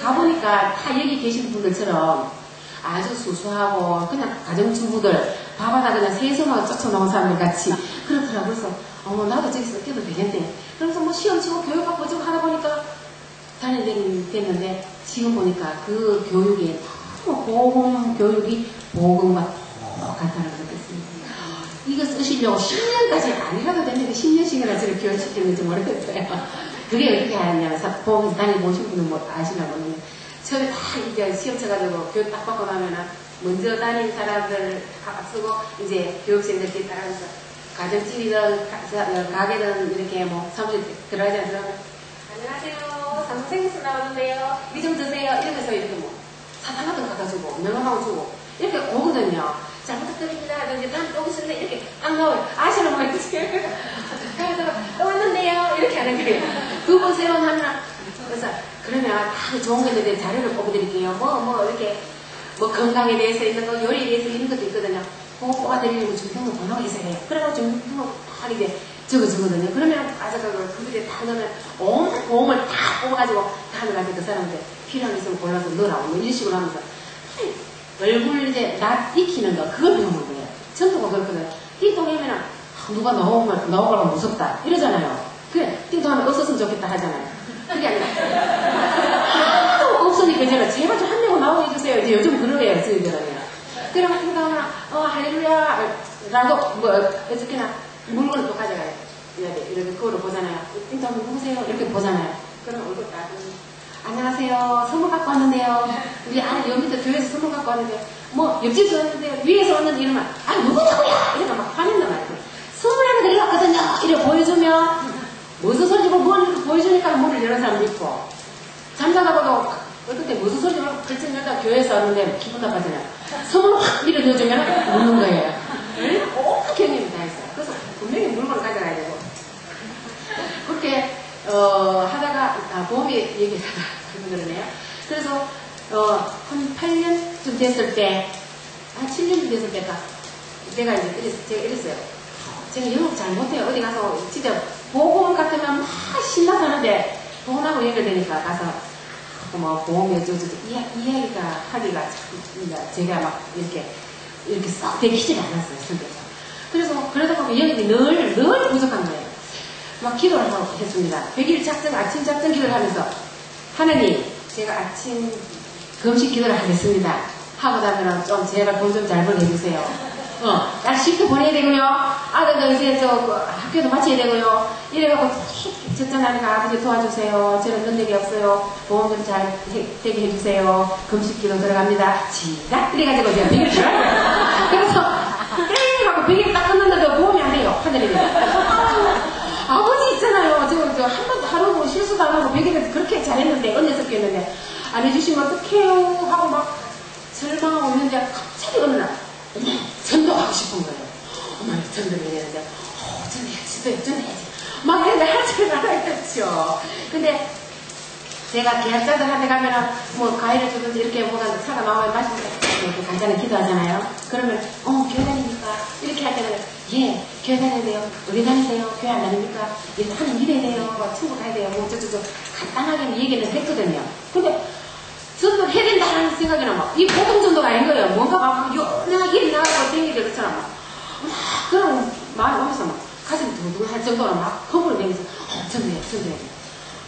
가보니까 다 여기 계신 분들처럼 아주 수수하고 그냥 가정주부들 밥하다 그냥 세수만 쫓아나온 사람들 같이 그렇더라고요. 그래서 나도 저기서 뛰어도 되겠네. 그래서 뭐 시험 치고 교육받고 지금 하다 보니까 단연이 됐는데 지금 보니까 그 교육이 너무 보험 교육이 보험과 똑같다는 걸 느꼈습니다. 이거 쓰시려고 10년까지 아니라도 되는데 10년씩이나 저를 교육시켰는지 모르겠어요. 그게 어떻게 하냐면 보험에서 다녀보신 분은 뭐 아시나 모르겠는데 처음에 다 이제 시험 쳐가지고 교육 딱 받고 나면은 먼저 다닌 사람들 쓰고 이제 교육생들끼리 따라가면서 가정집이든 가게든 이렇게 뭐 사무실 들어가지 않으면 안녕하세요. 삼성생에서 나왔는데요. 이 좀 드세요. 이러면서 이렇게 뭐 사탕 같은 거 가가지고 명함하고 주고 이렇게 오거든요. 잘 부탁드립니다. 이제 다음 또 오시는데 이렇게 딱 나와요. 아시는 분 있으세요? 그래서 또 왔는데요. 이렇게 하는 거예요. 두 번, 세 번 하면 그래서 그러면 다 좋은 게 있는데 자료를 뽑아드릴게요. 이렇게 뭐 건강에 대해서 있는 거, 요리에 대해서 있는 것도 있거든요. 그거 뽑아드리려고 중등록 번호가 있어야 돼요. 그래가지고 중등록 딱 이제 적어주거든요. 그러면 아저씨가 그들에 다 넣으면 온 보험을 다 뽑아가지고 다 넣어가지고 그 사람한테 필요한 게 있으면 골라서 넣으라고 뭐 이런 식으로 하면서 얼굴 이제 낯 익히는 거 그걸 배우는 거예요. 전도가 그렇거든요. 띵동하면은 누가 나오거나 무섭다 이러잖아요. 그래 띵동하면 없었으면 좋겠다 하잖아요. 그게 아니라 없으니까 제가 제발 좀 한 명은 나오게 해주세요. 이제 요즘 그러게요 저희들은. 그러면 띵동하면 할렐루야 라고 뭐 어떻게나 물건을 또 가져가야 돼. 이렇게 그거를 보잖아요. 띵동하면 누구세요? 이렇게 보잖아요. 그럼 얼굴 딱 안녕하세요. 선물 갖고 왔는데요. 우리 아내 여기 밑에 교회에서 선물 갖고 왔는데, 뭐, 옆집에서 왔는데, 위에서 왔는데, 이러면, 아, 누구냐고요? 이러면 막 화낸단 말이에요. 선물 하나 드려왔거든요. 이래 보여주면, 무슨 소리지, 뭘 이렇게 보여주니까 문을 여는 사람도 있고, 잠자다가도, 어떻게 무슨 소리지, 글쩍 열다 교회에서 왔는데, 기분 나빠지냐. 선물 확 밀어 넣어주면, 웃는 거예요. 온갖 경험이 다 있어요. 그래서 분명히 물건을 가져가야 되고. 그렇게, 하다가, 보험이 얘기하다가, 그러네요. 그래서, 한 8년쯤 됐을 때, 한 7년쯤 됐을 때가, 제가 이랬어요. 제가 영업 잘 못해요. 어디 가서, 진짜, 보험 같으면 막 신나서 하는데, 보험하고 연결되니까 가서, 뭐, 보험이 어쩌고저쩌고, 이야기가 하기가 참, 제가 막 이렇게 썩 되기질 않았어요, 성격상. 그래서, 그러다 보면 영업이 늘 부족한 거예요. 막 기도를 했습니다. 100일 작전, 아침 작전 기도를 하면서, 하나님, 제가 아침 금식 기도를 하겠습니다. 하고 나면은 좀 제발 돈 좀 잘 벌게 해주세요. 날 쉽게 보내야 되고요. 아들도 이제 학교도 마쳐야 되고요. 이래갖고 첫째나니까 아버지 도와주세요. 저는 능력이 없어요. 보험 좀 잘 되게 해주세요. 금식 기도 들어갑니다. 시작! 이래가지고 제가 100일 들어가요. 그래서 땡하고 100일 딱 끝났는데 보험이 안 돼요. 하늘입니다. 아버지 있잖아요. 저 한 번도 하루 실수도 안 하고 100일에서 그렇게 잘했는데, 언제 섞였는데, 안 해주시면 어떡해요? 하고 막 절망하고 있는데, 갑자기 어느 날, 전도하고 싶은 거예요. 어머니, 전도를 해야 되는데, 전도해야지. 막 했는데 할 줄 알아야겠죠. 근데, 제가 계약자들한테 가면은, 뭐, 과일을 주든지 이렇게 뭐가 차가 나오면 마시면서 이렇게 간단히 기도하잖아요. 그러면, 교회 다니니까, 이렇게 할 때는, 예, 교회 다녀야 돼요. 어디 다니세요? 교회 안 다닙니까? 하는 일해야 돼요. 뭐, 친구 가야 돼요. 뭐, 간단하게 얘기는 했거든요. 근데, 전도를 해야 된다는 생각이나 막, 이 보통 전도가 아닌 거예요. 뭔가 막, 요나 일 나가고 땡기들 그처럼 막, 그런 마음이 오면서 막, 가슴이 두근두근할 정도로 막, 허물을 내면서, 전도해.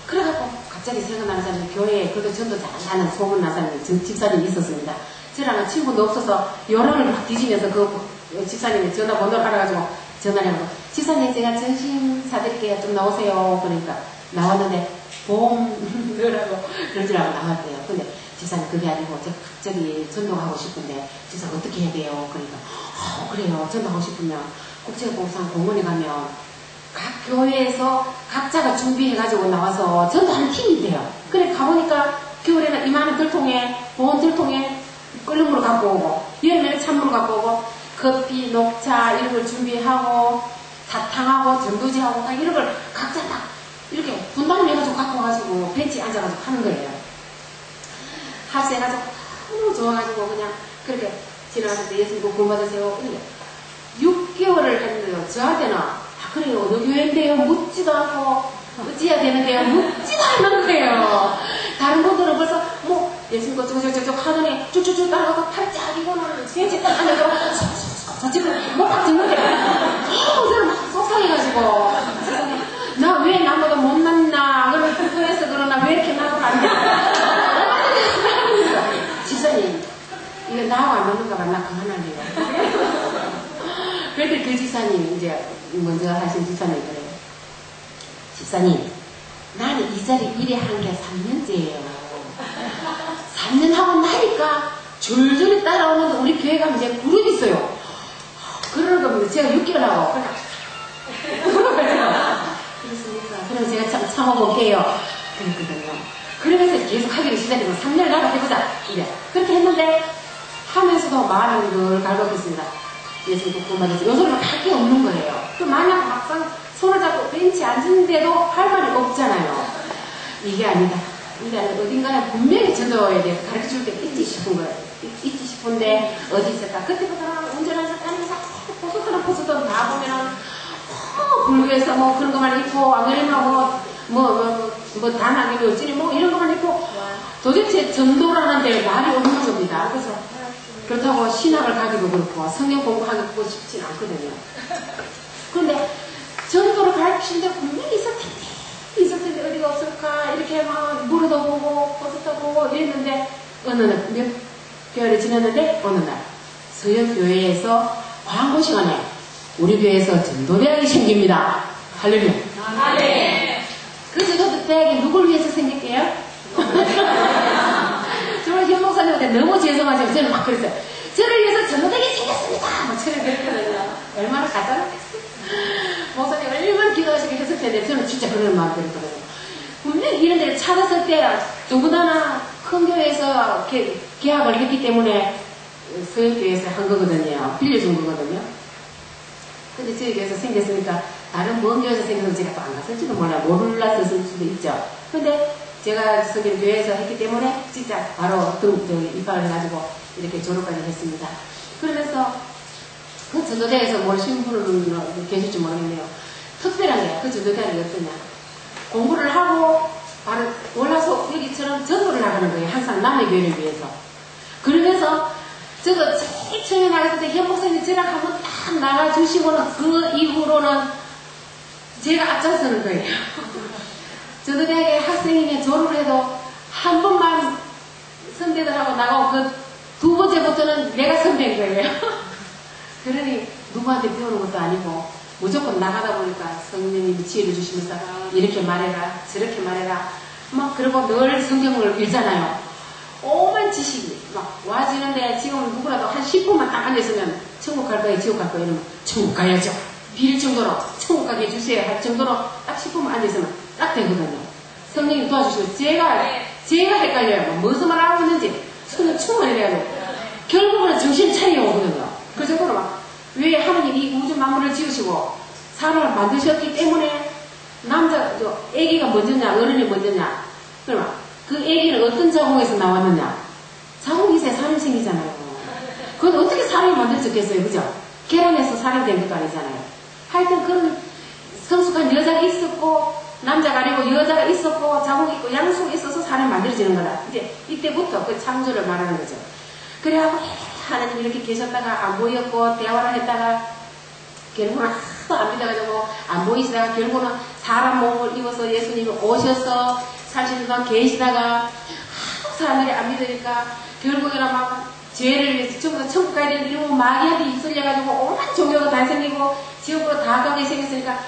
그래갖고, 갑자기 생각나는 사람이 교회에 그래도 전도 잘하는 소문난 사람이 집사님이 있었습니다. 저랑은 친구도 없어서 요령을 막 뒤지면서 그 집사님이 전화번호를 알아가지고 전화를 하고, 집사님 제가 전심 사드릴게요. 좀 나오세요. 그러니까 나왔는데 보험 넣으라고 그럴 줄 알고 나왔대요. 근데 집사님 그게 아니고 제가 갑자기 전도하고 싶은데 집사님 어떻게 해야 돼요? 그러니까 그래요. 전도하고 싶으면 국제보상 공원에 가면 각 교회에서 각자가 준비해가지고 나와서 전도하는 팀이 돼요. 그래 가보니까 겨울에는 이만한 들통에 보온 들통에 끓는 물을 갖고 오고 여름에는 찬물을 갖고 오고 커피, 녹차 이런 걸 준비하고 사탕하고 전도지하고 이런 걸 각자 다 이렇게 분담을 해가지고 갖고 와가지고 벤치에 앉아가지고 하는 거예요. 합세해가지고 너무 좋아가지고 그냥 그렇게 지나갔을 때 예수님 구원 받으세요. 6개월을 했는데요. 저한테는 그래요. 어느 교회인데요. 묻지도 않고 어찌해야 되는데요. 묻지도 않는 거예요. 다른 분들은 벌써 뭐 예수님 저쪽 하더니 쭉쭉쭉 따라가고 팔짝 이거는 벤치에 딱 앉아서 지금 목팍 듣는데 저는 막 속상해가지고 나 왜 나보다 못났나 그러면 불편해서 그러나 왜 이렇게 나보고 안 되나 집사님 이거 나하고 안 맞는가 봐. 나 그만할래요. 그런데 그 집사님 이제 먼저 하신 집사님이 그래요. 집사님 나는 이 자리 일에 한 게 3년째예요. 3년 하고 나니까 줄줄이 따라오는데 우리 교회 가면 이제 그룹이 있어요. 그러는 겁니다. 제가 6개월 하고 그렇습니까? 그럼 제가 참아볼게요. 그랬거든요. 그러면서 계속 하기를 시작해서 3년을 나가 해보자. 이래. 그렇게 했는데 하면서도 마음이 늘 갈급했습니다. 예수님 구원 받으세요. 요소리는 할 게 없는 거예요. 그 만약 막상 손을 잡고 벤치에 앉은데도 할 말이 없잖아요. 이게 아니다. 이게 아니라 어딘가에 분명히 전도에 대해서 가르쳐줄 때 있지 싶은 거예요. 있지 싶은데 어디 있을까? 그때부터는 운전하면서 다니면서 포스터는 다 보면은 불교에서 뭐 그런 것만 입고 안 그러면 뭐 단학이 어찌니 뭐 이런 것만 입고 도대체 전도라는 데 말이 없는 겁니다. 그래서 그렇다고 신학을 가기도 그렇고 성경 공부하기도 쉽지는 않거든요. 그런데 전도를 가르치는데 분명히 있을 텐데 어디가 없을까 이렇게 막 물어도 보고 포스터 보고 이랬는데 어느 날 몇 개월이 지났는데 어느 날 서영교회에서 광고 시간에 우리 교회에서 전도대학이 생깁니다. 할렐루야. 아멘. 그 전도대학이 누굴 위해서 생길게요? 정말 현 목사님한테 너무 죄송하지만 저는 막 그랬어요. 저를 위해서 전도되게 생겼습니다. 막 저를 그랬거든요. 얼마나 가짜였겠어요. 목사님 얼마나 기도하시게 했을 텐데 저는 진짜 그런 마음 들었거든요. 분명히 이런 데를 찾았을 때 더군다나 큰 교회에서 계약을 했기 때문에 서울교회에서 한 거거든요. 빌려준 거거든요. 근데 저희 교회에서 생겼으니까 다른 먼 교회에서 생겨서 제가 또 안 갔을지도 몰라요. 몰랐을 수도 있죠. 근데 제가 서울 교회에서 했기 때문에 진짜 바로 입학을 해가지고 이렇게 졸업까지 했습니다. 그러면서 그 전도대에서 모르시는 분은 계실지 모르겠네요. 특별한 게 그 전도대는 어떠냐. 공부를 하고 바로 올라서 여기처럼 전도를 나가는 거예요. 항상 남의 교회를 위해서. 그러면서 저거 제일 처음에 나갔을 때 현 목사님 저랑 한번 딱 나가주시고는 그 이후로는 제가 앞장서는 거예요. 전도대학에 학생이면 졸업을 해도 한 번만 선배들하고 나가고 그 두 번째부터는 내가 선배인 거예요. 그러니 누구한테 배우는 것도 아니고 무조건 나가다 보니까 성령님이 지혜를 주시면서 이렇게 말해라 저렇게 말해라 막 그리고 늘 성경을 읽잖아요. 오만 지식이 막 와지는데 지금 누구라도 한 10분만 딱 앉아있으면 천국 갈 거예요 지옥 갈 거예요 이러면 천국 가야죠 빌 정도로 천국 가게 해주세요 할 정도로 딱 10분만 앉아있으면 딱 되거든요. 성령님 도와주시고 제가 헷갈려요. 무슨 말 하고 있는지 손을 충분히 해야 돼요. 결국은 정신 차리게 오거든요. 그래서 그걸 막 왜 하나님 이 우주 만물을 지으시고 사람을 만드셨기 때문에 애기가 먼저냐 어른이 먼저냐 그러면 그 애기는 어떤 자궁에서 나왔느냐 자궁에서 사람이 생기잖아요. 그건 어떻게 사람이 만들어졌겠어요. 그죠? 계란에서 사람이 된 것도 아니잖아요. 하여튼 그런 성숙한 여자가 있었고 남자가 아니고 여자가 있었고 자궁이 있고 양수가 있어서 사람이 만들어지는 거다. 이제 이때부터 그 창조를 말하는 거죠. 그래갖고 하나님 이렇게 계셨다가 안 보였고 대화를 했다가 결국은 하도 안 믿어가지고 안 보이시다가 결국은 사람 몸을 입어서 예수님이 오셔서 30년 동안 계시다가 사람들이 안 믿으니까 결국에는 막 죄를 위해서 전부 다 천국 가야 되는데 이러고 마귀한테 입술려가지고 온갖 종교가 다 생기고 지옥으로 다 가게 생겼으니까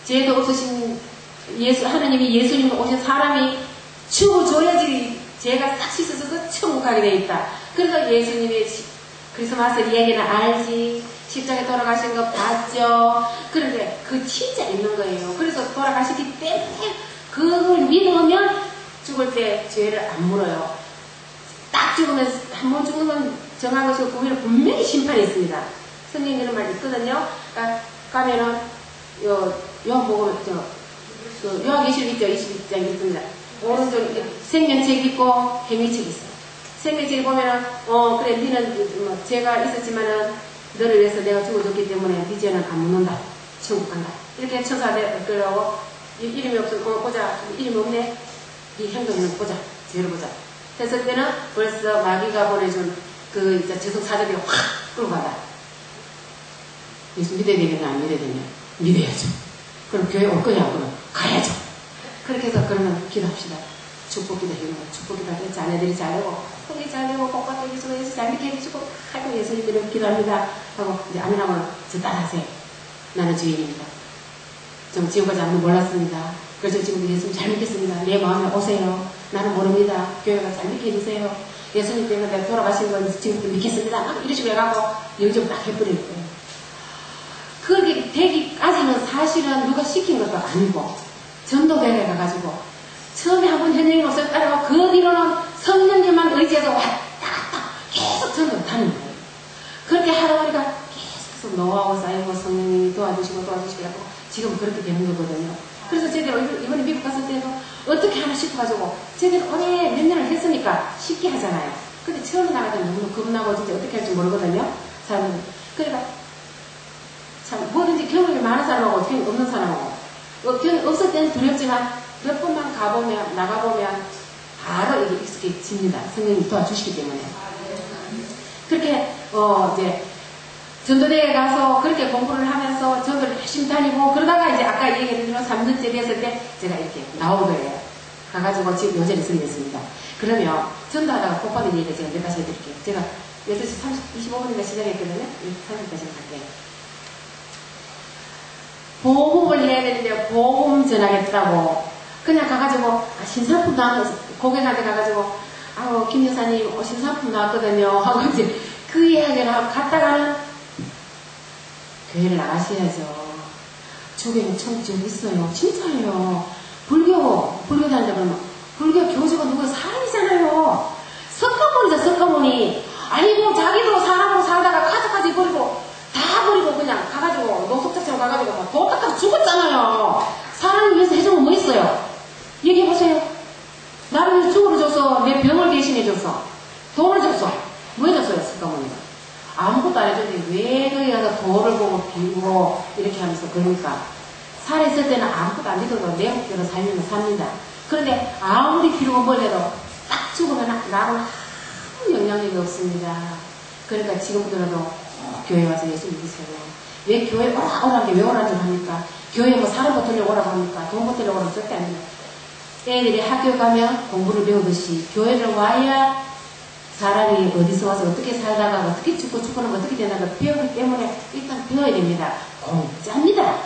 죄도 없으신 하나님이 예수님이 오신 사람이 죽어줘야지 죄가 싹 씻어서 그 천국 가게 돼 있다. 그래서 예수님이 크리스마스 이야기는 알지. 십자가에 돌아가신 거 봤죠. 그런데 그 진짜 있는 거예요. 그래서 돌아가시기 때문에 그걸 믿으면 죽을 때 죄를 안 물어요. 딱 죽으면 한 번 죽으면 정하고서 거기는 분명히 심판이 있습니다. 성경에 이런 말 있거든요. 그러니까 가면은 요한복음 요한계시록 있죠. 22장 있습니다. 오른쪽 생명책 있고 행위책 있어요. 생명책에 보면은 그래 니는 죄가 있었지만은 너를 위해서 내가 죽어줬기 때문에 네 죄는 안 묻는다. 천국 간다. 이렇게 천사들 그러고 이름이 없으면 보자. 이름이 없네. 네 행동을 보자. 죄를 보자. 했을 때는 벌써 마귀가 보내준 그 죄송 사자들이 확 끌고 간다. 예수 믿어야 되겠냐 안 믿어야 되냐? 믿어야죠. 그럼 교회 올 거냐? 그러면 가야죠. 그렇게 해서 그러면 기도합시다. 축복 기도 해요. 축복 기도 해. 자녀들이 잘되고 형이 잘되고 복받게 해주시고 예수 잘 믿게 해주시고 하고 예수님 이름 기도합니다. 하고 이제 아멘하면 저 따라하세요. 나는 주인입니다. 좀 지금까지 아무도 몰랐습니다. 그래서 지금 예수님 잘 믿겠습니다. 내 마음에 오세요. 나는 모릅니다. 교회가 잘 믿게 해주세요. 예수님 때문에 내가 돌아가신 건 지금부터 믿겠습니다. 이런 식으로 해가고 영접 딱 해버릴 거예요. 그게 되기까지는 사실은 누가 시킨 것도 아니고 전도대회 가가지고 처음에 한번 현영이 목사님 따라가고 그 뒤로는 성령님만 의지해서 왔다 갔다 계속 전도를 다니는 거예요. 그렇게 하다 보니까 계속 노하고 쌓이고 성령님이 도와주시고 하고 지금 그렇게 되는 거거든요. 그래서 제대로 이번에 미국 갔을 때도 어떻게 하나 싶어가지고 제대로 오래 몇 년을 했으니까 쉽게 하잖아요. 근데 처음에 나가면 너무 겁나고 진짜 어떻게 할지 모르거든요. 사람들은. 그러니까 참 뭐든지 경험이 많은 사람하고 경험이 없는 사람하고 경험이 없을 때는 두렵지만 몇 번만 가보면 나가보면 바로 이게 익숙해집니다. 성령님 도와주시기 때문에. 그렇게 이제 전도대에 가서 그렇게 공부를 하면서 전도를 열심히 다니고 그러다가 이제 아까 얘기했던 3년째 됐을 때 제가 이렇게 나온 거예요. 가가지고 지금 요절에 서있습니다. 그러면 전도하다가 꼭 받은 얘기를 제가 몇 가지 해드릴게요. 제가 8시 25분인가 시작했거든요. 30분까지 갈게요. 복음을 해야 되는데 복음 전하겠다고 그냥 가가지고 신상품 나왔 고객한테 가가지고 아우 김 여사님 신상품 나왔거든요 하고 이제 그 이야기를 하고 갔다가는 교회를 나가셔야죠. 주변에 청지역 있어요. 진짜예요. 불교 다닌다 그러면 불교 교주가 누구 사람이잖아요. 석가모니죠 석가모니. 아이고 자기도 사람으로 살다가 가족까지 버리고 다 버리고 그냥 가가지고 노숙자처럼 가가지고 막 도딱하고 죽었잖아요. 사람을 위해서 해준 건 뭐 있어요? 얘기해보세요. 나를 위해서 죽으러 줬어. 내 병을 대신해줬어. 돈을 줬어. 뭐 해줬어요 석가모니가? 아무것도 안 해줬는데 왜 거기 가서 돌을 보고 빌고 이렇게 하면서 그러니까 살아있을 때는 아무것도 안 해줘도 내 목대로 살면 삽니다. 그런데 아무리 필요가 멀래도 딱 죽으면 나는 아무 영향력이 없습니다. 그러니까 지금부터라도 교회 와서 예수 믿으세요. 왜 교회 오라는 게 왜 오라는 줄 합니까? 교회 뭐 사람 버리려고 오라고 합니까? 돈 버리려고 오라고 절대 아닙니다. 애들이 학교 가면 공부를 배우듯이 교회를 와야 사람이 어디서 와서 어떻게 살다가 어떻게 죽고 죽고는 어떻게 되나 배우기 때문에 일단 배워야 됩니다. 공짜입니다.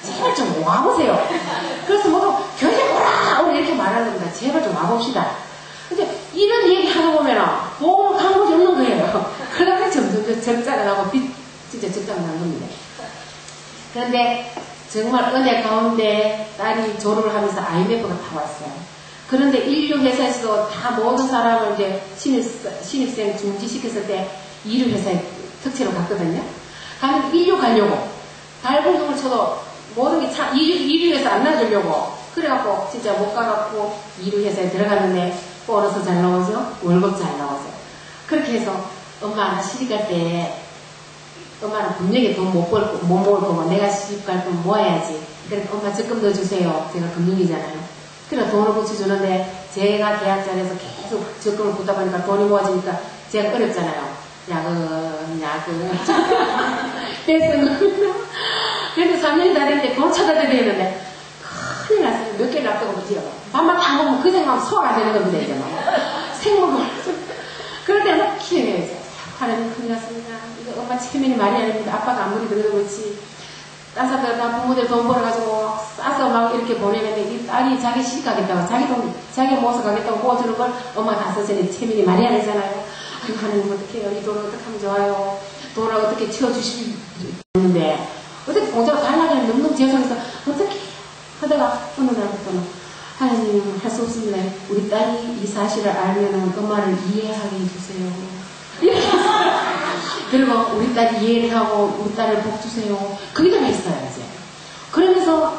제발 좀 와보세요. 그래서 모두 교회 오라! 오라 이렇게 말하는 겁니다. 제발 좀 와봅시다. 근데 이런 얘기 하다 보면은 보험 방법이 없는 거예요. 그러다 점점 적자가 나고 진짜 적자가 나는 겁니다. 그런데 정말 은혜 가운데 딸이 졸업을 하면서 IMF가 다 왔어요. 그런데 인류회사에서도 다 모든 사람을 이제 신입생 중지시켰을 때 인류회사에 특채로 갔거든요. 가면 인류 가려고 발버둥을 쳐도 모든 게 참 인류회사 안 놔주려고 그래갖고 진짜 못 가갖고 인류회사에 들어갔는데 보너스 잘 나오죠? 월급 잘 나오죠? 그렇게 해서 엄마 나 시집 갈 때 엄마는 분명히 돈 못 모을 거고 내가 시집 갈 돈 모아야지. 그러니까 엄마 적금 넣어주세요. 제가 금융이잖아요. 그래 돈을 붙여주는데 제가 대학 자리에서 계속 적금을 붓다 보니까 돈이 모아지니까 제가 어렵잖아요. 야근 그래서 그래서 3년이 다 됐는데 돈 찾아야 되는데 큰일 났어요. 몇 개를 앞두고 붙여요. 밥만 다 먹으면 그 생각하면 소화가 되는 겁니다. 이제 막 생물을 그럴 때는 막 키워요. 이제 하나님 큰일 났습니다. 이거 엄마 체면이 말이 아닙니다. 아빠가 아무리 그래도 그렇지 딴 사람들 다 부모들 돈 벌어가지고 싸서 막 이렇게 보내는데 이 딸이 자기 시집 가겠다고 자기 돈 자기 모아서 가겠다고 모아주는 걸 엄마가 다 써서는 체면이 말이 안 되잖아요. 아이고 하나님 어떻게 해요? 이 돈을 어떻게 하면 좋아요? 돈을 어떻게 치워주시는데 어떻게 공짜로 달라고 하면 너무너무 죄송해서 어떻게 하다가 어느 날부터는 하나님 할 수 없습니다. 우리 딸이 이 사실을 알면은 엄마를 이해하게 해주세요. 이렇게 그리고 우리 딸이 이해를 하고 우리 딸을 복 주세요. 거기다가 있어요 이제. 그러면서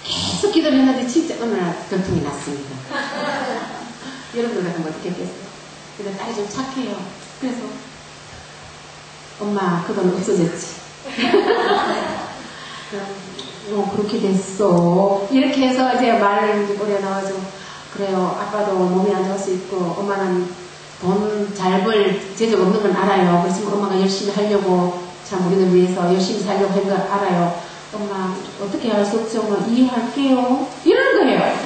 계속 기도를 했는데 진짜 어느 날 결통이 났습니다. 여러분들 같으면 어떻게 했겠어요? 근데 딸이 좀 착해요. 그래서 엄마 그 돈 없어졌지. 그렇게 됐어. 이렇게 해서 이제 말을 올려놔가지고 그래요. 아빠도 몸이 안 좋을 수 있고 엄마는 돈 잘 벌 재적 없는 건 알아요. 그래서 엄마가 열심히 하려고 참 우리를 위해서 열심히 살려고 한 걸 알아요. 엄마 어떻게 할 수 없죠? 엄마 이해할게요. 이러는 거예요.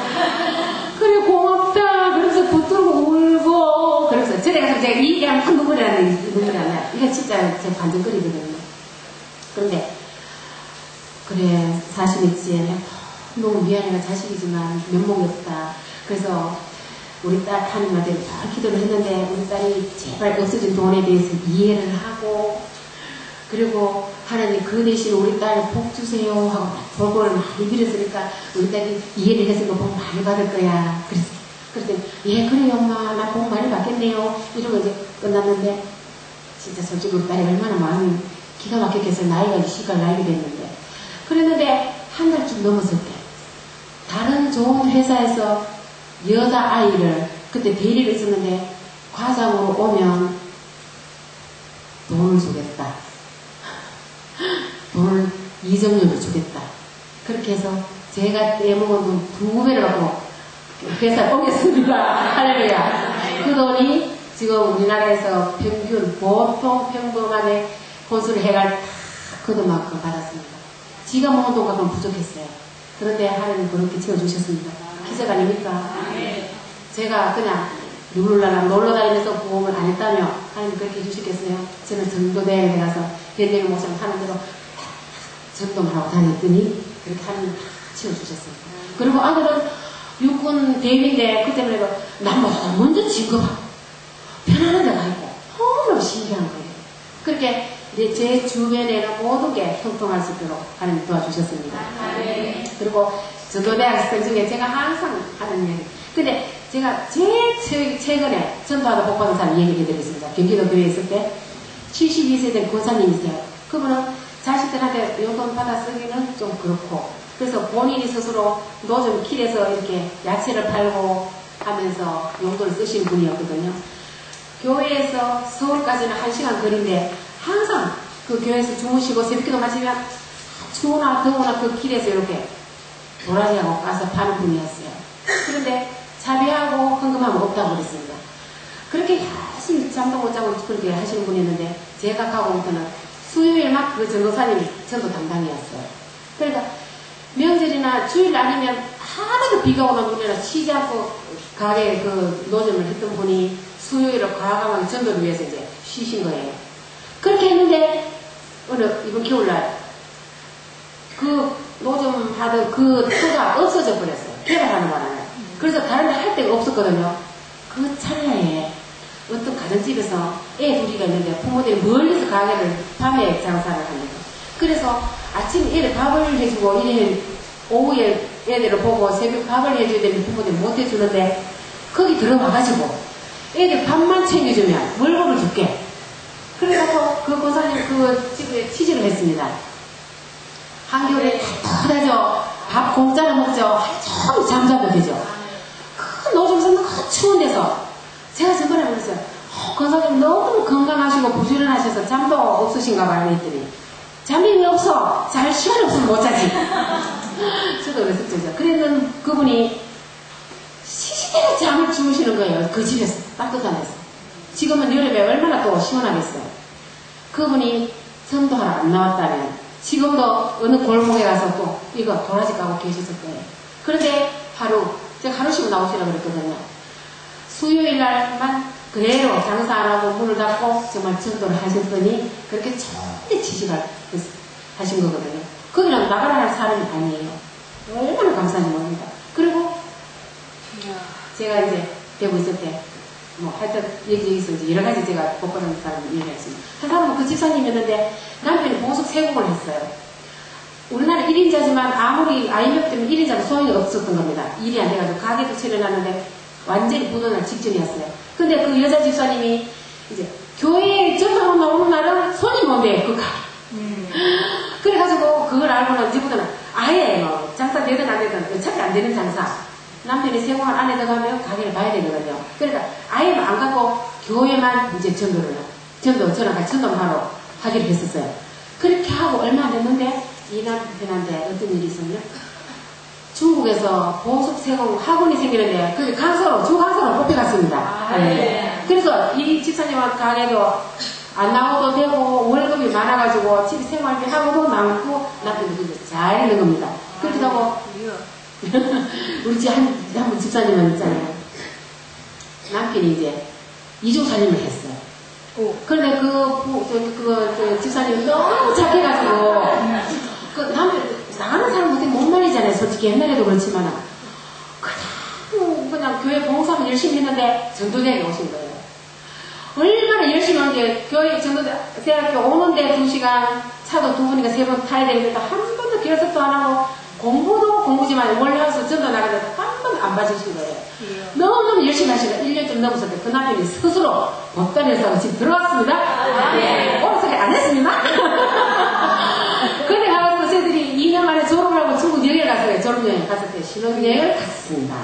그래 고맙다. 그래서 붙들고 울고 그래서 저래 가서 제가 이 얘기하면 큰 눈물이 안 나요. 이거 진짜 제가 반전거리거든요. 그런데 그래 사실 있지. 너무 미안해가 자식이지만 면목이 없다. 그래서 우리 딸 하나님한테 다 기도를 했는데 우리 딸이 제발 없어진 돈에 대해서 이해를 하고 그리고 하나님 그 대신 우리 딸 복 주세요 하고 복을 많이 빌었으니까 우리 딸이 이해를 했으니까 복 많이 받을 거야. 그랬더니 예 그래요 엄마 나 복 많이 받겠네요. 이러고 이제 끝났는데 진짜 솔직히 우리 딸이 얼마나 마음이 기가 막히게 해서 나이가 20살 나이가 됐는데 그랬는데 한 달쯤 넘었을 때 다른 좋은 회사에서 여자아이를 그때 대리를 했었는데 과장으로 오면 돈을 주겠다. 돈을 이정료를 주겠다. 그렇게 해서 제가 떼먹은 돈 2배를 받고 회사에 오겠습니다. 할렐루야. 그 돈이 지금 우리나라에서 평균 보통 평범하게 혼수를 해갈 그 돈만큼 받았습니다. 지가 모은 돈만큼 부족했어요. 그런데 하나님 그렇게 채워주셨습니다. 기적 아닙니까? 제가 그냥 눈물나라 놀러 다니면서 보험을 안 했다며 하나님 그렇게 해주시겠어요? 저는 전도대회에 가서 현대의 모습을 하는 대로 전도만 하고 다녔더니 그렇게 하나님 채워주셨습니다. 그리고 아들은 육군 대위인데 그때는 해도 난 먼저 진급하고 편안한 데가 있고 너무너무 신기한 거예요. 그렇게 이제 제 주변에는 모든 게 형통할 수 있도록 하나님 도와주셨습니다. 그리고 전도대학 학생 중에 제가 항상 하는 얘기. 근데 제가 제일 최근에 전도하다 복받은 사람 얘기해 드리겠습니다. 경기도 교회에 있을 때 72세 된 권사님이세요. 그분은 자식들한테 용돈 받아 쓰기는 좀 그렇고 그래서 본인이 스스로 노점 길에서 이렇게 야채를 팔고 하면서 용돈을 쓰시는 분이었거든요. 교회에서 서울까지는 1시간 거리인데 항상 그 교회에서 주무시고 새벽기도 마치면 추우나 더우나 그 길에서 이렇게 도라지하고 가서 파는 분이었어요. 그런데 자비하고 헌금하면 없다고 그랬습니다. 그렇게 열심히 잠도 못 자고 그렇게 하시는 분이었는데 제가 가고부터는 수요일만 그 전도사님이 전도 담당이었어요. 그러니까 명절이나 주일 아니면 하나도 비가 오나 눈이나 쉬지 않고 가게 그 노점을 했던 분이 수요일에 과감하게 전도를 위해서 이제 쉬신 거예요. 그렇게 했는데 이번 겨울날 그 노점 하던 그 터가 없어져 버렸어요. 개발하는 바람에. 그래서 다른 데 할 데가 없었거든요. 그 찰나에 어떤 가정집에서 애 둘이가 있는데 부모들이 멀리서 가게를 밤에 장사를 합니다. 그래서 아침에 애들 밥을 해주고 이래 오후에 애들을 보고 새벽 밥을 해줘야 되는데 부모들이 못 해주는데 거기 들어와가지고 애들 밥만 챙겨주면 월급을 줄게. 그래서 그 권사님 그 집에 취직을 했습니다. 한겨울에 따뜻하죠. 밥 공짜로 먹죠. 좀 잠자도 되죠. 그 노점에서 그 추운 데서 제가 전번에 그랬어요. 권사님 너무 건강하시고 부지런하셔서 잠도 없으신가 봐요. 했더니 잠이 왜 없어? 잘 시간이 없으면 못 자지. 저도 그랬었죠. 그랬는 그분이 시시때가 잠을 주무시는 거예요. 그 집에서 따뜻한 데서. 지금은 여름에 얼마나 또 시원하겠어요. 그분이 전도하러 안 나왔다면 지금도 어느 골목에 가서 또 이거 도라지 까고 계셨을 거예요. 그런데 제가 하루 쉬고 나오시라고 그랬거든요. 수요일 날만 그대로 장사 안 하고 문을 닫고 정말 전도를 하셨더니 그렇게 절대 지시를 하신 거거든요. 거기는 나가라 할 사람이 아니에요. 얼마나 감사한지 모릅니다. 그리고 제가 이제 대구 있을 때 하여튼 여기저기서 이제 여러 가지 제가 복받은 사람 얘기했습니다. 한 사람은 그 집사님이었는데 남편이 보석 세공을 했어요. 우리나라 1인자지만 아무리 IMF 때문에 1인자도 소용이 없었던 겁니다. 일이 안 돼가지고 가게도 차려놨는데 완전히 부도날 직전이었어요. 근데 그 여자 집사님이 이제 교회에 전도하고 나오는 날은 손님 온대요. 그 가게. 그래가지고 그걸 알고는 이제부터는 아예 장사 되든 안 되든 어차피 안 되는 장사. 남편이 세공을 안에 들어가면 가게를 봐야 되거든요. 그러니까 아예 안 갖고 교회만 이제 저랑 같이 전도하러 하기로 했었어요. 그렇게 하고 얼마 안 됐는데 이 남편한테 어떤 일이 있었냐? 중국에서 보석 세공 학원이 생기는데 그게 주 강사로 뽑혀갔습니다. 네. 그래서 이 집사님한 가게도 안 나오도 되고 월급이 많아가지고 집 생활비 하고도 남고 남편도 잘 있는 겁니다. 그렇기도 하고 우리 집 한 집사님은 있잖아요. 남편이 이제 이중살림을 했어요. 그런데 그 집사님이 너무 착해가지고 그 남편 나가는 사람 어떻게 못 말리잖아요. 솔직히 옛날에도 그렇지만 그냥 교회 봉사만 열심히 했는데 전도대학에 오신 거예요. 얼마나 열심히 하는데 교회 전도대학교 오는데 2시간 차도 2번인가 3번 타야 되는데 한 번도 결석도 안 하고 공부도 공부지만 원래 와서 전도 나가는데 한 번도 안 봐주신 거예요. 너무너무 열심히 하시니까 1년 좀 넘었을 때 그 남편이 스스로 법단에서 지금 들어왔습니다. 오늘 소개 안 했습니다. 그래 가서 저희들이 2년 만에 졸업을 하고 중국 여행을 갔어요. 졸업여행 갔을 때 신혼여행을 갔습니다.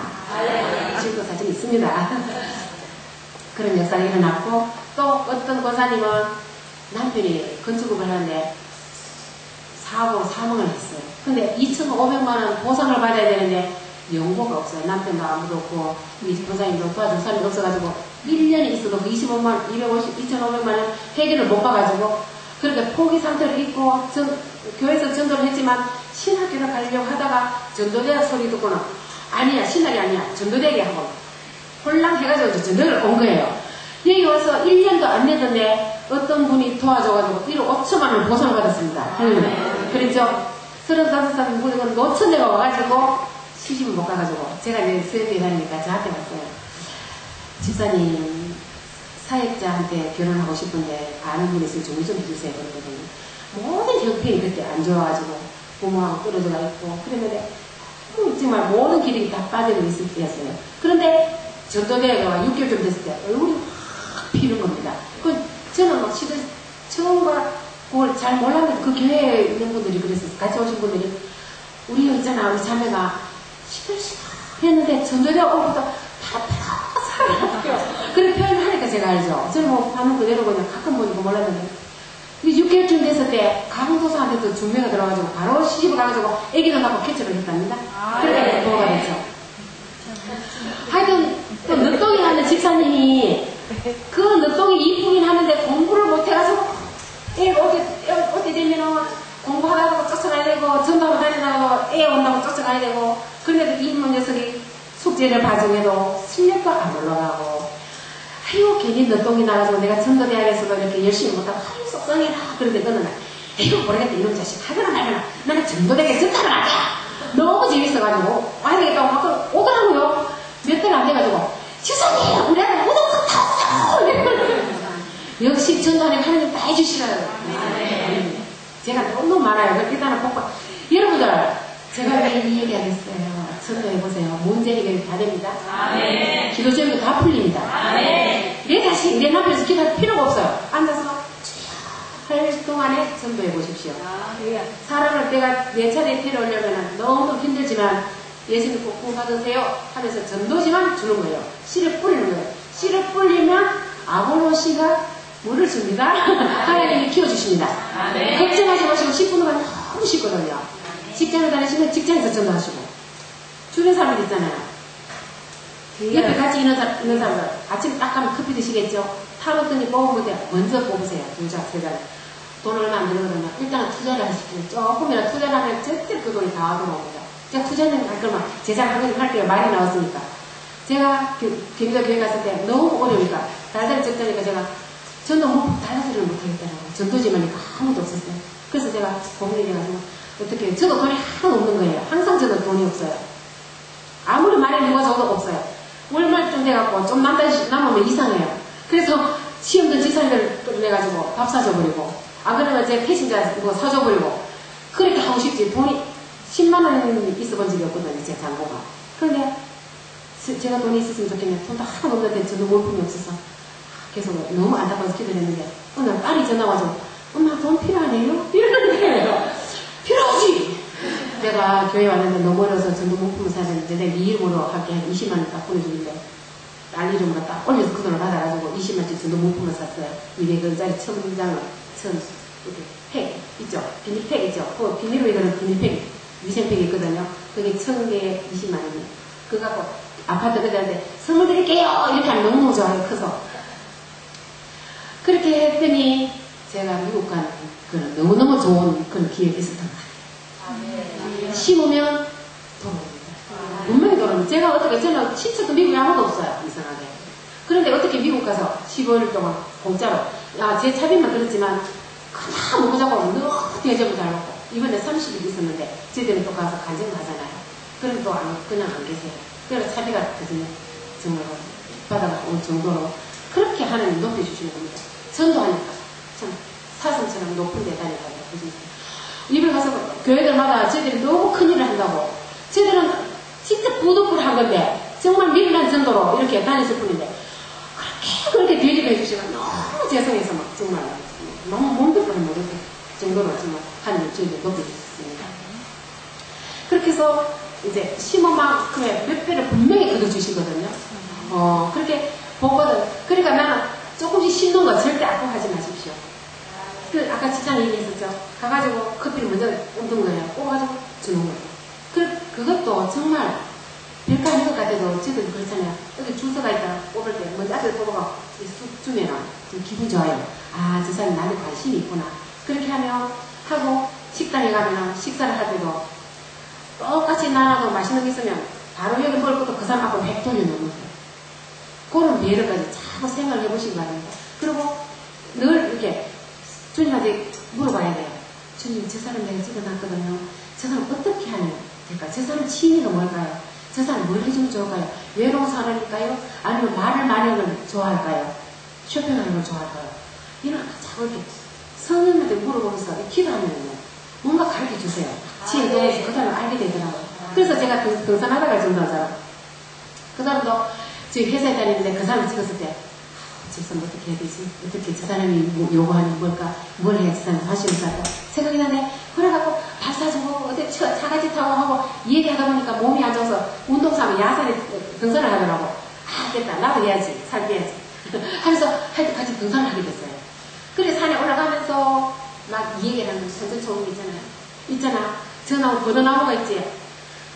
지금도 사진 있습니다. 그런 역사가 일어났고 또 어떤 권사님은 남편이 건축업을 하는데 사고로 사망을 했어요. 근데 2,500만 원 보상을 받아야 되는데 연고가 없어요. 남편도 아무도 없고 이 권사님도 도와줄 사람이 없어가지고 1년이 있어도 그 2,500만 원 해결을 못 봐가지고 그렇게 포기 상태를 입고 교회에서 전도를 했지만 신학교를 가려고 하다가 전도대학 소리 듣고는 아니야 신학이 아니야 전도대학에 하고 혼란해가지고 전도대학을 온 거예요. 여기 와서 1년도 안 되던데 어떤 분이 도와줘가지고 1억 5천만 원 보상을 받았습니다. 그랬죠. 35살 무리고 노천대가 와가지고 시집을 못 가가지고 제가 이제 수협에 다니니까 저한테 왔어요. 집사님 사역자한테 결혼하고 싶은데 아는 분이 있으면 정리 좀 해주세요. 그러거든요. 모든 형편이 그때 안 좋아가지고 부모하고 떨어져가 있고 그랬는데 정말 모든 기력이 다 빠지고 있을 때였어요. 그런데 전도대회가 6개월쯤 됐을 때 얼굴이 확 피는 겁니다. 저는 막 처음과 그걸 잘 몰랐는데 그 교회에 있는 분들이 그랬어요. 같이 오신 분들이 우리 있잖아 우리 자매가 시들시들 했는데 전도대회 오고부터 파라파라 살아났어요. 그런 표현을 하니까 제가 알죠. 저는 뭐 반응 그대로 그냥 가끔 보니까 몰랐는데 6개월쯤 됐을 때 강도사한테도 중매가 들어가지고 바로 시집을 가가지고 애기도 낳고 캐치를 했답니다. 그렇게 보호가 됐죠. 하여튼 또 늦동이 하는 집사님이 그 늦동이 이쁘긴 하는데 공부를 못해가지고 애가 어디 되면은 공부하다가 쫓아가야 되고 전도하고 다니다가 애 온다고 쫓아가야 되고 그런데도 이쁜 녀석이 숙제를 봐주게도 실력도 안 올라가고 아이고 괜히 늦동이 나가지고 내가 전도대학에서도 이렇게 열심히 못하고 아이고 속상해라 그런데 그는 에이고 모르겠다 이런 자식 하거나 말거나 나는 전도대학에 전달을 하자 너무 재밌어가지고 와야 되겠다고 막 오더라고요. 몇 달 안 돼가지고 지사님 우리 아들 우동 타오죠 역시 전도하는 하나님 다 해주시라요. 제가 너무 많아요. 일단은 복받 여러분들 제가 왜 이 얘기 하겠어요. 전도해보세요. 문제 해결이 다 됩니다. 기도 제목도 다 풀립니다. 내 자식 내 남편에서 기도할 필요가 없어요. 앉아서 할 동안에 전도해보십시오. 사람을 내가 내 차례에 데려오려면 너무 힘들지만 예수님 꼭 구원받으세요 하면서 전도지만 주는 거예요. 씨를 뿌리는 거예요. 씨를 뿌리면 아볼로씨가 물을 줍니다. 하나님이 키워주십니다. 걱정하지 마시고 10분은 너무 쉽거든요. 직장을 다니시면 직장에서 전도하시고 주변 사람들 있잖아요. 옆에 같이 있는 사람들 아침에 딱 가면 커피 드시겠죠. 타로더니 뽑으면 돼. 먼저 뽑으세요. 2장, 3장. 돈 얼마 안 들거든요. 일단 투자를 하시죠. 조금이라도 투자를 하면 절대 그 돈이 다 들어옵니다. 제가 투자는 할 거면 제작하면 할게요. 많이 나왔으니까. 제가 경기도 교회 갔을 때 너무 어려우니까 달달이 적다니까 제가 전도 뭐 다른 소리를 못하겠다라고 전도지마니까 아무도 없었어요. 그래서 제가 고민이 돼가지고 어떻게 저도 돈이 하나도 없는 거예요. 항상 저도 돈이 없어요. 아무리 말에 누가 줘도 없어요. 월말쯤 돼갖고 좀 남으면 이상해요. 그래서 시험던 집사님들 끌어내가지고 밥 사줘버리고 안 그러면 제 패신자 뭐 사줘버리고 그렇게 하고 싶지. 돈이 10만원 있어본 적이 없거든요. 제 잔고가. 그런데 제가 돈이 있었으면 좋겠네. 돈도 하나도 없는데 저도 물품이 없어서 계속 너무 안타까워서 기도를 했는데 오늘 딸이 전화 와서 엄마 돈 필요하네요? 이러는 거예요. 필요하지! 내가 교회 왔는데 너무 어려서 전도 물품을 사야 되는데 내가 네 이름으로 할게 한 20만원 딱 보내주는데 딸 이름으로 딱 올려서 그 돈을 받아가지고 20만원짜리 전도 물품을 샀어요. 200원짜리 천장을 이렇게 팩 있죠? 비닐팩 있죠? 그 비닐로 이거는 비닐팩 위생팩이 있거든요. 그게 1000개에 20만원이에요. 그거 갖고 아파트 그들한테 선물 드릴게요! 이렇게 하면 너무 좋아요. 커서. 그렇게 했더니 제가 미국 가는 그런 너무너무 좋은 그런 기억이 있었던 것 같아요. 심으면 돌아옵니다. 분명히 돌아옵니다. 제가 어떻게 저는 친척도 미국에 아무도 없어요. 이상하게. 그런데 어떻게 미국 가서 15일 동안 공짜로 제 차비만 들었지만 그냥 먹고 자고 너무 대접을 잘 먹고 이번에 30일 있었는데 저희들은 또 가서 간증 가잖아요. 그럼 또 그냥 안 계세요. 그래서 차비가 정말 받아가 올 정도로 그렇게 하나님 높여주시는 겁니다. 전도하니까 참 사슴처럼 높은 데 다니다가 이번에 가서 교회들마다 저희들이 너무 큰일을 한다고 저희들은 진짜 부득불한 건데 정말 밀란 전도로 이렇게 다녔을 뿐인데 그렇게 대접해 주시면 너무 죄송해서 막 정말 너무 몸둘 바를 모를 정도로 정말 하나님 저희들 높여주셨습니다. 그렇게 해서 이제 심어만큼의 몇 배를 분명히 걷어주시거든요. 그렇게 보거든. 그러니까 나는 조금씩 심는 거 절대 아까워하지 마십시오. 아까 직장에 얘기했었죠. 가가지고 커피를 먼저 얻는 거예요. 뽑아가지고 주는 거예요. 그것도 정말 별거 아닌 것 같아도 저희들 그렇잖아요. 여기 주소가 있다 뽑을 때 먼저 앞에 뽑아가 주면 좀 기분 좋아요. 저 사람이 나한테 관심이 있구나. 그렇게 하고 식당에 가면 식사를 할 때도 똑같이 나라도 맛있는 게 있으면 바로 여기 먹을 것도 그 사람 앞으로 100돈이 넘는 거예요. 그런 배려까지 자꾸 생각을 해보시기 바랍니다. 그리고 늘 이렇게 주님한테 물어봐야 돼요. 주님, 저 사람 내가 찍어놨거든요. 저 사람 어떻게 하면 될까요? 저 사람 취미가 뭘까요? 저 사람 뭘 해주면 좋을까요? 외로운 사람일까요? 아니면 말을 많이 하는 걸 좋아할까요? 쇼핑하는 걸 좋아할까요? 이런 거 자꾸 이렇게 성인한테 물어보면서 기도하면요. 뭔가 가르쳐 주세요. 지혜 동에서 그 사람을 알게 되더라고요. 그래서 제가 등산하다가 전도하잖아요. 그 사람도 저희 회사에 다니는데 그 사람을 찍었을 때 저 사람 어떻게 해야 되지? 어떻게 저 사람이 뭐 요구하는 뭘까? 뭘 해야 저 사람 하시는 사람 생각이 나네. 그래갖고 밥 사주고 어디 차가지 타고 하고 얘기하다 보니까 몸이 안 좋아서 운동삼아 야산에 등산을 하더라고. 아 됐다. 나도 해야지. 살 빼야지. 하면서 하여튼 같이 등산을 하게 됐어요. 그래 산에 올라가면서 막 이 얘기를 하는 선전처럼 있잖아. 저 나무 버드나무가 있지.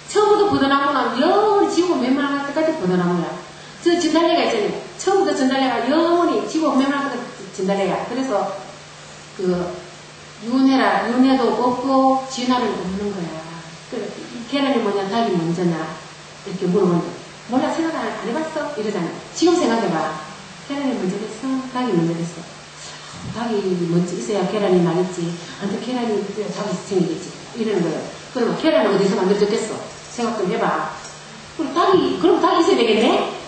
처음부터 버드나무는 영원히 지구 멸망할 때까지 버드나무야. 저 진달래가 있잖아요. 처음부터 진달래가 영원히 지구 멸망할 때까지 진달래야. 그래서 그 윤회도 없고 진화는 없는 거야. 그래 계란이 뭐냐 닭이 먼저냐 이렇게 물어보는데 몰라 생각 안 해봤어? 이러잖아. 지금 생각해봐. 계란이 먼저 됐어? 닭이 먼저 됐어? 닭이 먼저 있어야 계란이 나겠지. 안돼 계란이 닭이 생기겠지. 이러는 거예요. 그러면 계란은 어디서 만들어졌겠어? 생각 좀 해봐. 그럼 닭이 있어야 되겠네?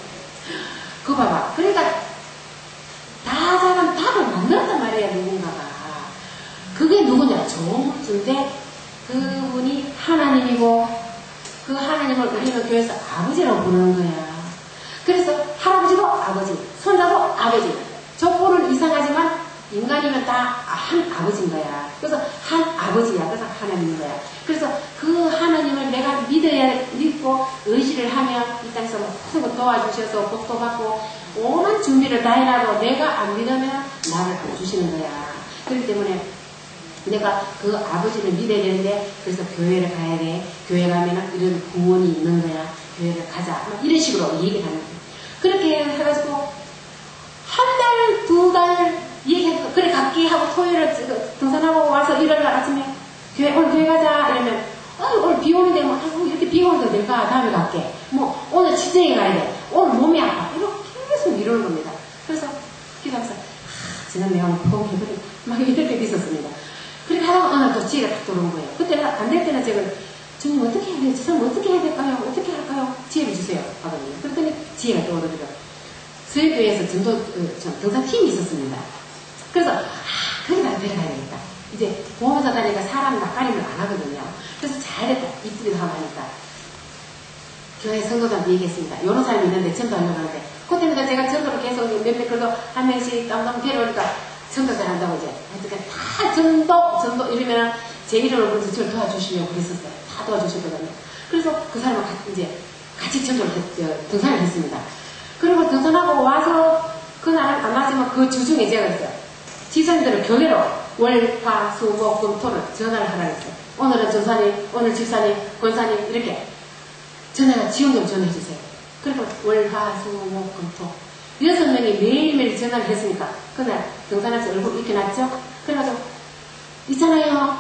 그거 봐봐. 그러니까 다 사람 닭을 만들었단 말이야 누군가가. 그게 누구냐? 조물주인데 그분이 하나님이고 그 하나님을 우리는 교회에서 아버지라고 부르는 거야. 그래서 할아버지도 아버지, 손자도 아버지. 족보는 이상하지만 인간이면 다 한 아버지인 거야. 그래서 한 아버지야. 그래서 하나님인 거야. 그래서 그 하나님을 내가 믿고 의지를 하면 이 땅에서 모든 걸 도와주셔서 복도 받고 오만 준비를 다 해놔도 내가 안 믿으면 나를 안 주시는 거야. 그렇기 때문에 내가 그 아버지를 믿어야 되는데 그래서 교회를 가야 돼. 교회 가면 이런 구원이 있는 거야. 교회를 가자. 이런 식으로 얘기를 하는 거야. 그렇게 해가지고 한 달, 두 달 얘기해서 그래 갈게 하고 토요일에 등산하고 와서 일요일 아침에 오늘 교회 가자 이러면 오늘 비 오는데 뭐 이렇게 비 오는데 될까 다음에 갈게 뭐 오늘 직장에 가야 돼 오늘 몸이 아파 이렇게 계속 이러는 겁니다. 그래서 기도하면서 지난 내가 보험 해버리고 막 이렇게 있었습니다. 그렇게 하다가 어느 또 지혜가 딱 들어온 거예요. 그때는 안 될 때는 제가 주님 어떻게 해야 돼요? 저 사람 어떻게 해야 될까요? 어떻게 할까요? 지혜를 주세요 하거든요. 그랬더니 지혜가 떠오르더라고요. 서해교회에서 등산팀이 있었습니다. 그래서 거기다 데려가야 되겠다. 이제 보험사 다니까 사람 낯가림을 안 하거든요. 그래서 잘됐다. 이쁘기도 하고 하니까 교회 성도들한테 얘기했습니다. 이런 사람이 있는데 전도하려고 하는데 그때는 제가 전도를 계속 몇몇 그래도 한 명씩 땀땀 데려오니까 전도 잘한다고 이제 하여튼 다 전도 이러면 제 이름을 부르면서 저를 도와주시려고 그랬었어요. 다 도와주셨거든요. 그래서 그 사람과 같이 전도를 등산을 했습니다. 그리고 등산하고 와서 그날은 안 왔지만 그 주중에 제가 그랬어요. 지사님들은 교회로 월, 화, 수, 목, 금, 토를 전화를 하라 했어요. 오늘은 전사님, 오늘 집사님, 권사님 이렇게 전화가 지원금 전화해주세요. 그리고 월, 화, 수, 목, 금, 토 6명이 매일매일 전화를 했으니까 그날 등산에서 얼굴 이렇게 났죠. 그래가지고 있잖아요.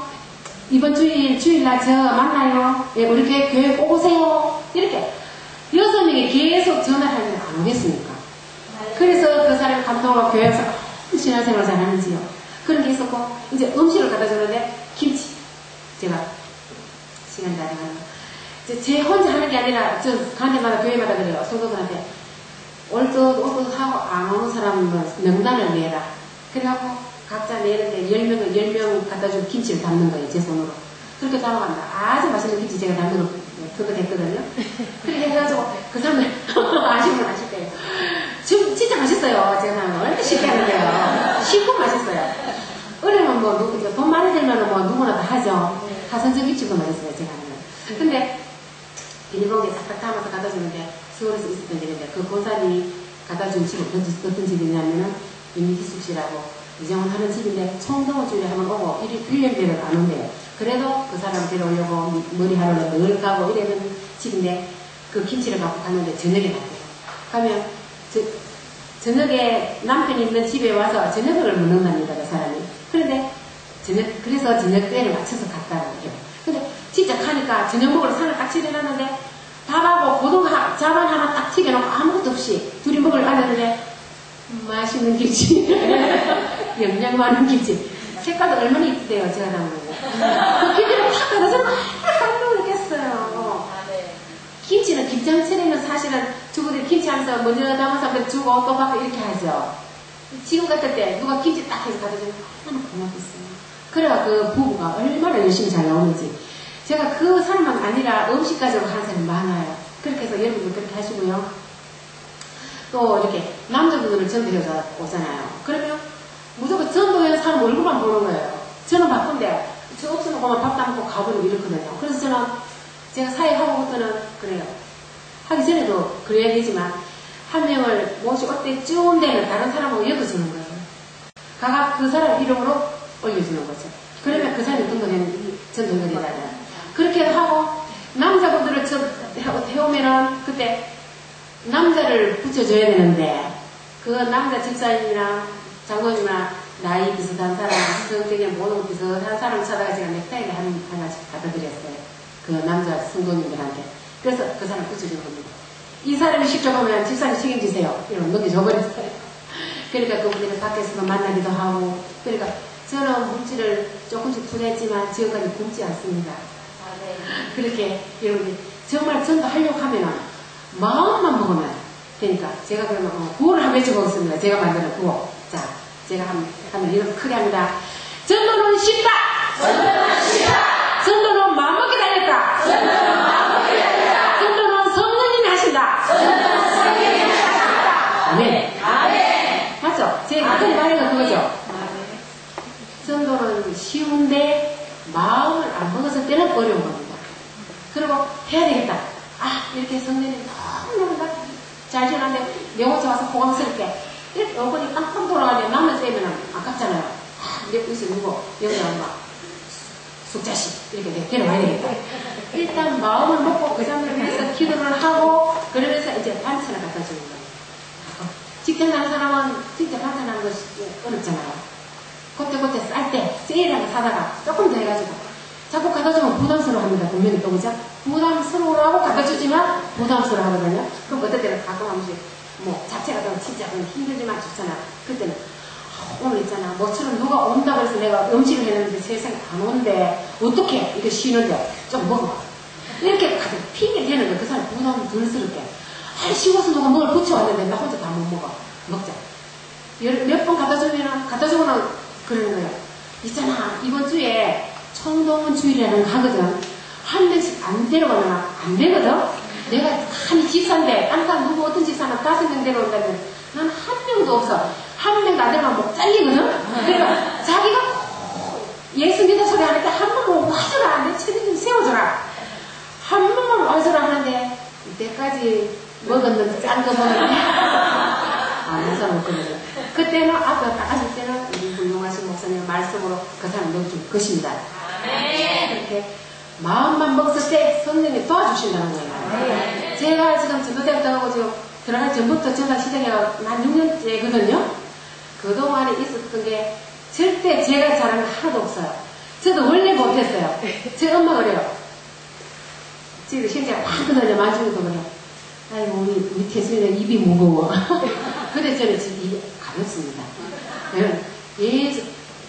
이번 주일날 저 만나요. 예, 우리 교회 꼭 오세요. 이렇게 6명이 계속 전화를 하면 안 오겠습니까? 그래서 그 사람이 감동하고 교회에서 신앙생활 잘하는지요. 그런 게 있었고 이제 음식을 갖다 주는데 김치 제가 시간이 다 돼가는 거 제 혼자 하는 게 아니라 저 가는 데마다 교회마다 그래요. 성도들한테 올 듯 하고 안 오는 사람은 명단을 내라. 그래갖고 각자 내는데 10명 갖다 주고 김치를 담는 거예요. 제 손으로. 그렇게 담아간다. 아주 맛있는 김치 제가 담는 거 그거 그렇게 해가지고 그 사람들 아시면 아실 거예요. 지금 진짜 맛있어요. 제가 얼마나 쉽게 하는데요. 쉽고 맛있어요. 어려면 뭐 돈 많이 들면 뭐 누구나 다 하죠. 가선적 김치도 맛있어요. 제가 하는. 근데 비닐봉지에 싹싹 담아서 갖다 주는데 서울에서 있었던 집인데 그 권사님이 갖다 준 집은 어떤 집이냐면은 임기숙 씨라고 이정원 하는 집인데 총동호주일에 한번 오고 1년대를 안 온대요. 그래도 그 사람 데려오려고 머리 하러 늘 가고 이러는 집인데 그 김치를 갖고 갔는데 저녁에 갔대요. 가면 저녁에 남편이 있는 집에 와서 저녁을 먹는답니다. 그 사람이. 그런데 그래서 저녁 때를 맞춰서 갔다고 해요. 근데 진짜 가니까 저녁 먹으러 산을 딱 칠해놨는데 밥하고 고등 자반 하나 딱 튀겨놓고 아무것도 없이 둘이 먹으러 앉았는데 맛있는 김치 영양 많은 김치 색깔도 얼마나 이쁘대요. 제가 담은 거 그 김치를 다 가져주면 감동을 느꼈어요. 김치는 김장철에는 사실은 주부들이 김치하면서 먼저 담아서 주고 또 받고 이렇게 하죠. 지금 같을 때 누가 김치 딱 해서 가져주면 너무 고맙겠어요. 그래야 그 부부가 얼마나 열심히 잘 나오는지. 제가 그 사람만 아니라 음식 가지고 하는 사람이 많아요. 그렇게 해서 여러분도 그렇게 하시고요. 또 이렇게 남자분들은 전도해서 오잖아요. 그러면 무조건 전도하는 사람 얼굴만 보는 거예요. 저는 바쁜데 저 없으면 그만 밥 담고 가버리고 이렇거든요. 그래서 저는 제가 사회하고부터는 그래요. 하기 전에도 그래야 되지만 한 명을 모시고 때쯤 되면 다른 사람하고 엮어주는 거예요. 각각 그 사람 이름으로 올려주는 거죠. 그러면 그 사람이 전도가 되잖아요. 그렇게 하고 남자분들을 태우면은 그때 남자를 붙여줘야 되는데 그 남자 집사님이랑 장로님이랑 나이 비슷한 사람, 성격에 모든 것 비슷한 사람 찾아가 제가 넥타이를 하나씩 갖다 드렸어요. 그 남자 성도님들한테. 그래서 그 사람 붙여준 겁니다. 이 사람이 직접 하면 집사님 책임지세요. 이런 넘겨줘버렸어요. 그러니까 그분들이 밖에서도 만나기도 하고. 그러니까 저는 물질을 조금씩 투자했지만 지금까지 굶지 않습니다. 그렇게 여러분이 정말 전도하려고 하면은 마음만 먹으면 되니까 제가 그러면 구호를 한번 외쳐보겠습니다. 제가 만드는 구호. 자, 제가 하면 이렇게 크게 합니다. 전도는 쉽다. 전도는 쉽다. 전도는 마음먹게 달렸다. 전도는 마음먹게 달렸다. 전도는 성령님이 하신다. 전도는 성령님이 하신다. 아멘. 아멘. 맞죠? 제가 아까 말한 건 그거죠. 전도는 쉬운데 마음을 안 먹었을 때는 어려운 겁니다. 그리고 해야 되겠다. 아, 이렇게 성령님 너무너무 잘 지어놨는데 내 혼자 와서 호강스럽게 이렇게 얼굴이 깜깜 돌아가는데 남을 떼면 아깝잖아요. 아, 내 옷을 누구 여기 엄마 숙자식 이렇게 데려와야 되겠다. 일단 마음을 먹고 그 장면을 가서 기도를 하고 그러면서 이제 반찬을 갖다 주는 거예요. 직장 가는 사람은 진짜 반찬하는 것이 어렵잖아요. 그때 쌀 때 세일하게 사다가 조금 더 해가지고 자꾸 갖다 주면 부담스러워합니다. 분명히 또 그죠? 부담스러워하고 갖다 주지만 부담스러워하거든요. 그럼 어떨 때는 가끔 한 번씩 뭐 자체가 좀 진짜 힘들지만 좋잖아. 그때는 오늘 있잖아 뭐처럼 누가 온다고 해서 내가 음식을 해놨는데 세상에 안 온대 어떻게 이거 쉬는데 좀 먹어 이렇게 가서 핑계 대는 거야. 그 사람 부담 덜스럽게 쉬워서 누가 뭘 붙여왔는데 나 혼자 다 못 먹어. 먹자. 몇 번 갖다 주면은 그러는 거예요. 있잖아 이번 주에 청동원 주일이라는 거 하거든. 한 명씩 안 데려가면 안 되거든. 내가 한 집사인데 딴 누구 어떤 집사는 5명 데려온다면 난 한 명도 없어. 한 명도 안 데려가면 목 잘리거든. 그러니까 자기가 예수 믿는 소리 하는데 한 번만 와줘라. 내 체질 좀 세워줘라. 한 번만 와줘라 하는데 이때까지 먹었는데 짠 거 먹었는데 안 해서 먹거든요. 그때는 앞에 딱 앉을 때는 우리 훌륭하신 목사님 말씀으로 그 사람 넣어줄 것입니다. 이렇게 마음만 먹었을 때 성령이 도와주신다는 거예요. 제가 지금 전도대학 들어가고 지금 들어갈 전부터 전도가 시작해가 한 6년째거든요. 그동안에 있었던 게 절대 제가 잘한 게 하나도 없어요. 저도 원래 못했어요. 제 엄마가 그래요. 지금 실제가 많거든요. 만중에도 그래요. 아이고 우리 태수이는 입이 무거워. 근데 저는 지금 입이 가볍습니다. 예수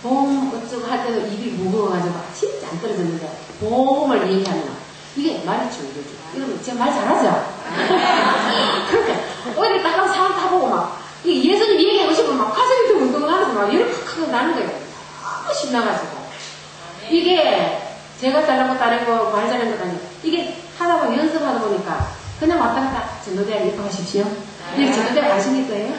보험 어쩌고 할 때도 입이 무거워가지고 진짜 안 떨어졌는데 보험을 얘기하면 이게 말이 줄여줘. 이러면 제가 말 잘하죠? 그러니까 어디 딱 가서 사람 타보고 막 이게 예수님 얘기하고 싶으면 막 가슴이 좀 운동을 하면서 막 이렇게 확 나는 거예요. 너무 신나가지고 이게 제가 잘난 것도 아니고 말 잘난 것도 아니고 이게 하다 보면 연습하다 보니까 그냥 왔다 갔다 전도대학 입학하십시오. 근데 전도대학 아실 거예요?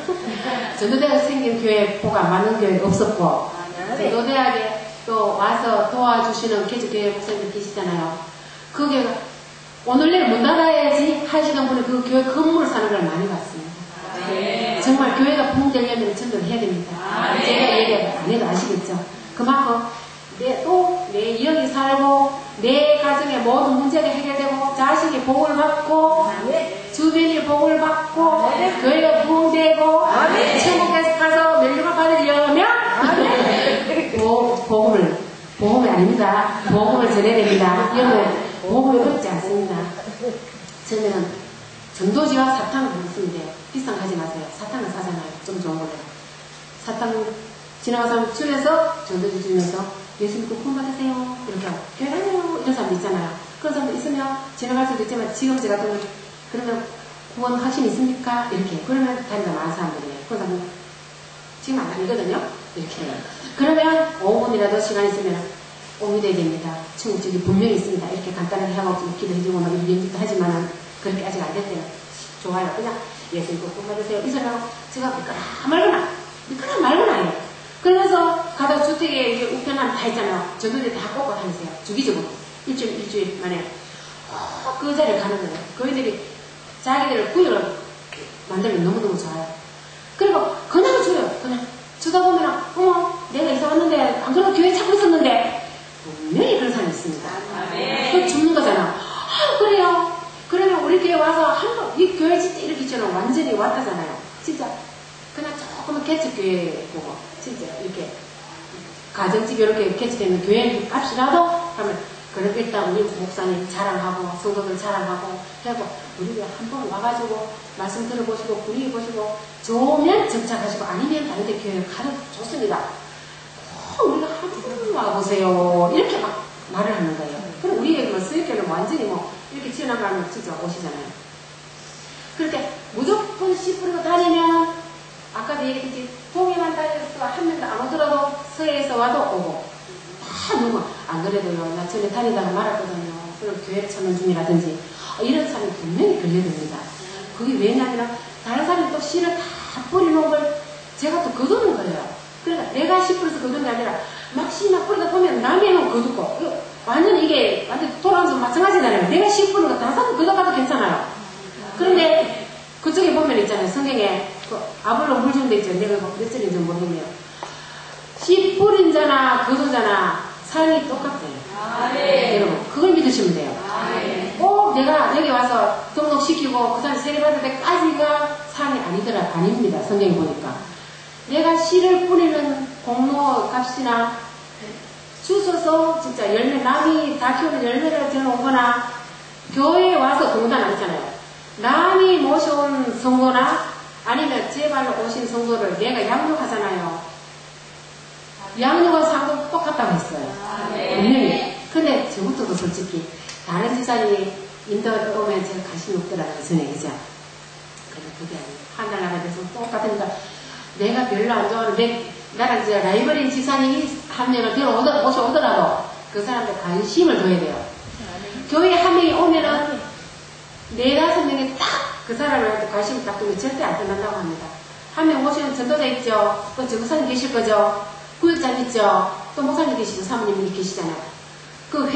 전도대학 생긴 교회 보고 안 맞는 교회 없었고 전도대학에 또 와서 도와주시는 개척교회 목사님들 계시잖아요. 그 교회가 오늘 내일 문 닫아야지 하시는 분이 그 교회 건물을 사는 걸 많이 봤습니다. 정말 교회가 부흥되려면 전도를 해야 됩니다. 제가 얘기 안 해도 아시겠죠? 그만큼 내 여기 살고 내 가정의 모든 문제가 해결되고 자식이 복을 받고 주변이 복을 받고 교회가 부흥되고 천국에 가서 멸류관 받으려면 복음이 아닙니다. 복음을 전해야 됩니다. 여러분 복음이 어렵지 않습니다. 저는 전도지와 사탕을 먹습니다. 비싼 거 하지 마세요. 사탕은 사잖아요. 좀 좋은 거예요. 사탕 지나가서 주면서 전도지 주면서 예수 믿고 구원 받으세요. 이렇게 하고 교회 다녀요. 이런 사람도 있잖아요. 그런 사람도 있으면 지나갈 수도 있지만 지금 제가 그러면 구원 확신 있습니까? 이렇게 그러면 다니다 많은 사람들이에요. 그런 사람은 지금 안 다니거든요. 이렇게 그러면 5분이라도 시간 있으면 오미돼야 됩니다. 천국적이 분명히 있습니다. 이렇게 간단하게 하고 좀 기도해주고 막 이런 하지만은 그렇게 아직 안 됐대요. 좋아요. 그냥 예수 믿고 구원 받으세요. 이 사람하고 제가 믿거나 말거나 해요. 그러면서 가다 주택에 이게 우편함 다 있잖아요. 전도지 다 꽂고 다니세요. 주기적으로. 일주일 만에 그 자리에 가는 거예요. 그 애들이 자기들 구역을 만들면 너무너무 좋아요. 그리고 그냥 줘요. 그냥 주다 보면 내가 이사 왔는데 안 그래도 교회 찾고 있었는데 분명히 그런 사람이 있습니다. 그걸 줍는 거잖아. 그래요. 그러면 우리 교회 와서 한번 이 교회 진짜 이렇게 있잖아. 완전히 왔다잖아요. 진짜 그냥 조금은 개척교회 보고 진짜 이렇게 가정집 이렇게 개척되는 교회 값이라도 하면 그럼 일단 우리 목사님 자랑하고 성도들 자랑하고 해고 우리 한번 와가지고 말씀 들어보시고 분위기 보시고 좋으면 정착하시고 아니면 다른 데 교회 가도 좋습니다. 우리가 한번 와보세요. 이렇게 막 말을 하는 거예요. 그럼 우리의 뭐 수익교는 완전히 뭐 이렇게 지나가면 진짜 오시잖아요. 그렇게 무조건 씨 뿌리고 다니면 아까도 얘기했지 동해만 다녀서 한 명도 안 오더라도 서해에서 와도 오고 다 누구 안 그래도요 나 전에 다니다가 말았거든요. 그럼 교회를 찾는 중이라든지 이런 사람이 분명히 걸려듭니다. 그게 왜냐면 다른 사람이 또 씨를 다 뿌리는 걸 제가 또 거두는 거예요. 그러니까 내가 씨 뿌려서 거두는 게 아니라 막 씨 막 뿌리다 보면 남의 는 거두고 완전 이게 완전 돌아가면서 마찬가지잖아요. 내가 씨 뿌리는 거 다른 사람 거둬가도 괜찮아요. 그런데 그쪽에 보면 있잖아요. 성경에 그 아볼로 물 준 데 있죠. 내가 몇 절인지 모르겠네요. 씨 뿌린 자나 거두자나 삶이 똑같아요. 여러분 그걸 믿으시면 돼요. 꼭 내가 여기 와서 등록시키고 그 사람 세례받을 때까지가 삶이 아닙니다. 성경에 보니까 내가 씨를 뿌리는 공로 값이나 주워서 진짜 열매 남이 다 키우는 열매를 들어오거나 교회에 와서 동단 아니잖아요. 남이 모셔온 성도나 아니면 제 발로 오신 성도를 내가 양육하잖아요. 양육은 상도 똑같다고 했어요. 분명히. 근데 저부터도 솔직히 다른 집사님이 인도 오면 제가 관심이 없더라고요. 전에 그죠? 근데 그게 아니에요. 하늘나라에 대해서 똑같으니까 내가 별로 안 좋아하는데 나랑 이제 라이벌인 집사님이 한 명을 오더라도 그 사람한테 관심을 줘야 돼요. 교회에 한 명이 오면은 4-5명이 딱 그 사람한테 관심을 딱 두면 절대 안 끝난다고 합니다. 한 명 오시면 전도자 있죠. 또 전도사님 계실 거죠. 구역장 있죠. 또 목사님 계시죠. 사모님이 계시잖아요. 그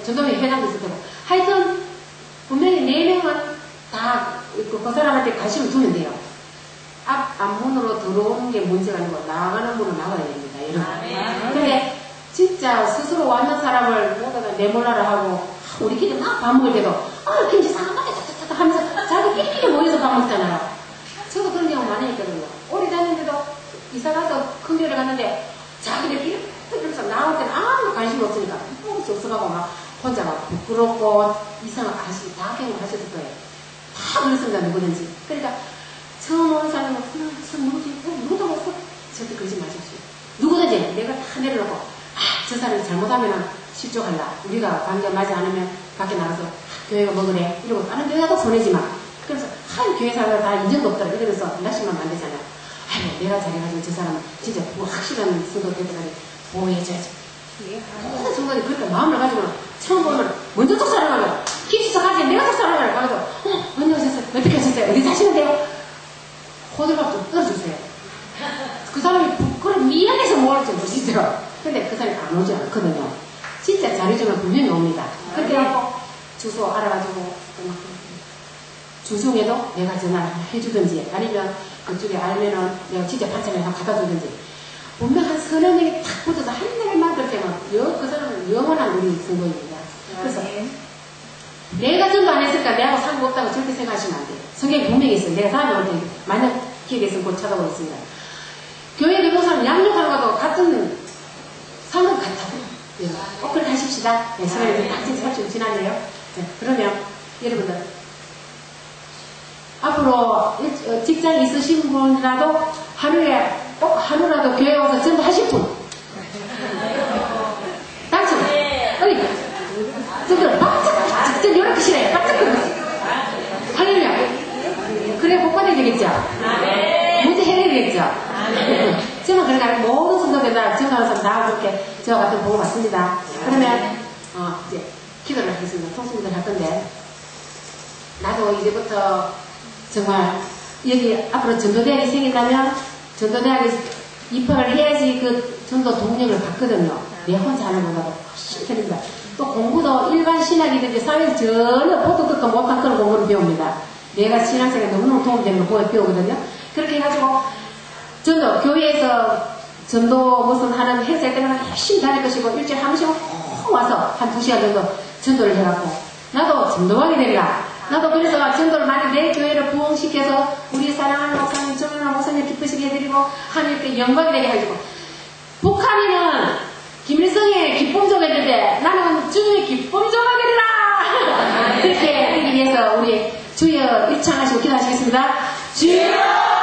전도회 회장도 있을 테고. 하여튼 분명히 4명은 다 그 사람한테 관심을 두면 돼요. 앞문으로 들어오는 게 문제가 아니고 나가는 문으로 나가야 됩니다. 여러분. 근데 진짜 스스로 왔는 사람을 모두가 내몰라라 하고 우리끼리 막 밥 먹을 때도 김치 쌍쌍하게 하면서 자기끼리 모여서 밥 먹잖아요. 저도 그런 경우 많이 있거든요. 오래 다녔는데도 이사가서 큰 교회를 갔는데 자기들끼리 그러면서 나올 때는 아무 관심이 없으니까 뽕수 없어가고 막 혼자 막 부끄럽고 이상한 아시 다 경험하셨을 거예요. 다 그렇습니다. 누구든지. 그러니까 처음 오는 사람은 누구지? 누구도 없어? 절대 그러지 마십시오. 누구든지 내가 다 내려놓고 저 사람이 잘못하면 실족할라. 우리가 관계 맞지 않으면 밖에 나가서 교회가 먹으래. 이러고 다른 교회가 손해지 마. 그래서 한 교회 사람들 다 인정도 없더라. 이러면서 낙심하면 안 되잖아. 아이고 내가 잘해가지고 저 사람은 진짜 확실한 성도 되더라니 보호해줘야지. 모든 성도들이 그렇게 마음을 가지고 처음 보면 먼저 쫓아나가면 김치척하지 내가 쫓아나가면 가서 언니 오셨어요? 어떻게 하셨어요? 어디 사시는데요? 호들갑 좀 떨어주세요. 그 사람이 부끄러워 미안해서 뭘 좀 보시죠. 근데 그 사람이 안 오지 않거든요. 진짜 잘해주면 분명히 옵니다. 그렇게 하고 주소 알아가지고 주중에도 내가 전화를 해주든지 아니면 그쪽에 알면은 내가 진짜 반찬을 갖다 주든지 분명 한 30명이 탁 붙어서 한 달만 그렇게 하면 그 사람은 영원한 우리 성도입니다. 그래서 내가 전도 안 했을까 내하고 상관없다고 절대 생각하시면 안 돼요. 성경에 분명히 있어요. 내가 다음에 올 때 만약 기회가 있으면 곧 찾아보겠습니다. 교회 교도사는 양육하는 것도 같은 상관 같다고. 꼭 그렇게 하십시다. 네, 시간이 딱 30분 지났네요. 네, 그러면 여러분들 앞으로 직장 있으신 분이라도 하루에 꼭 하루라도 교회 와서 전부 하실 분. 당첨. 어이, 저들 바짝, 이렇게 싫어요. 바짝 끓는 할렐루야. 그래, 복 받아야 되겠죠? 문제 해결되겠죠? 정말 그러니까 모든 성도들 날 정하는 사람 다 그렇게 저와 같은 보고 받습니다. 그러면, 이제 기도를 하겠습니다. 통수기도를 할 건데, 나도 이제부터 정말 여기 앞으로 전도대학이 생긴다면 전도대학에 입학을 해야지 그 전도 동력을 받거든요. 내 혼자 하는 것보다 훨씬 편입니다. 또 공부도 일반 신학이든지 사회에서 전혀 보도 듣도 못한 그런 공부를 배웁니다. 내가 신앙생활에 너무너무 도움되는 걸 배우거든요. 그렇게 해가지고 전도 교회에서 전도 무슨 하는 회사에 때마다 열심히 다닐 것이고 일주일에 한 번씩은 꼭 와서 한 2시간 정도 전도를 해갖고 나도 전도하게 되리라. 나도 그래서 전도를 많이 내 교회를 부흥시켜서 우리 사랑하는 목사님, 정연아 목사님 기쁘시게 해드리고 하나님께 영광이 되게 해주고 북한에는 김일성의 기쁨조가 있는데 나는 주님의 기쁨조가 되리라. 그렇게 하기 위해서 우리 주여 일창하시고 기도하시겠습니다. 주여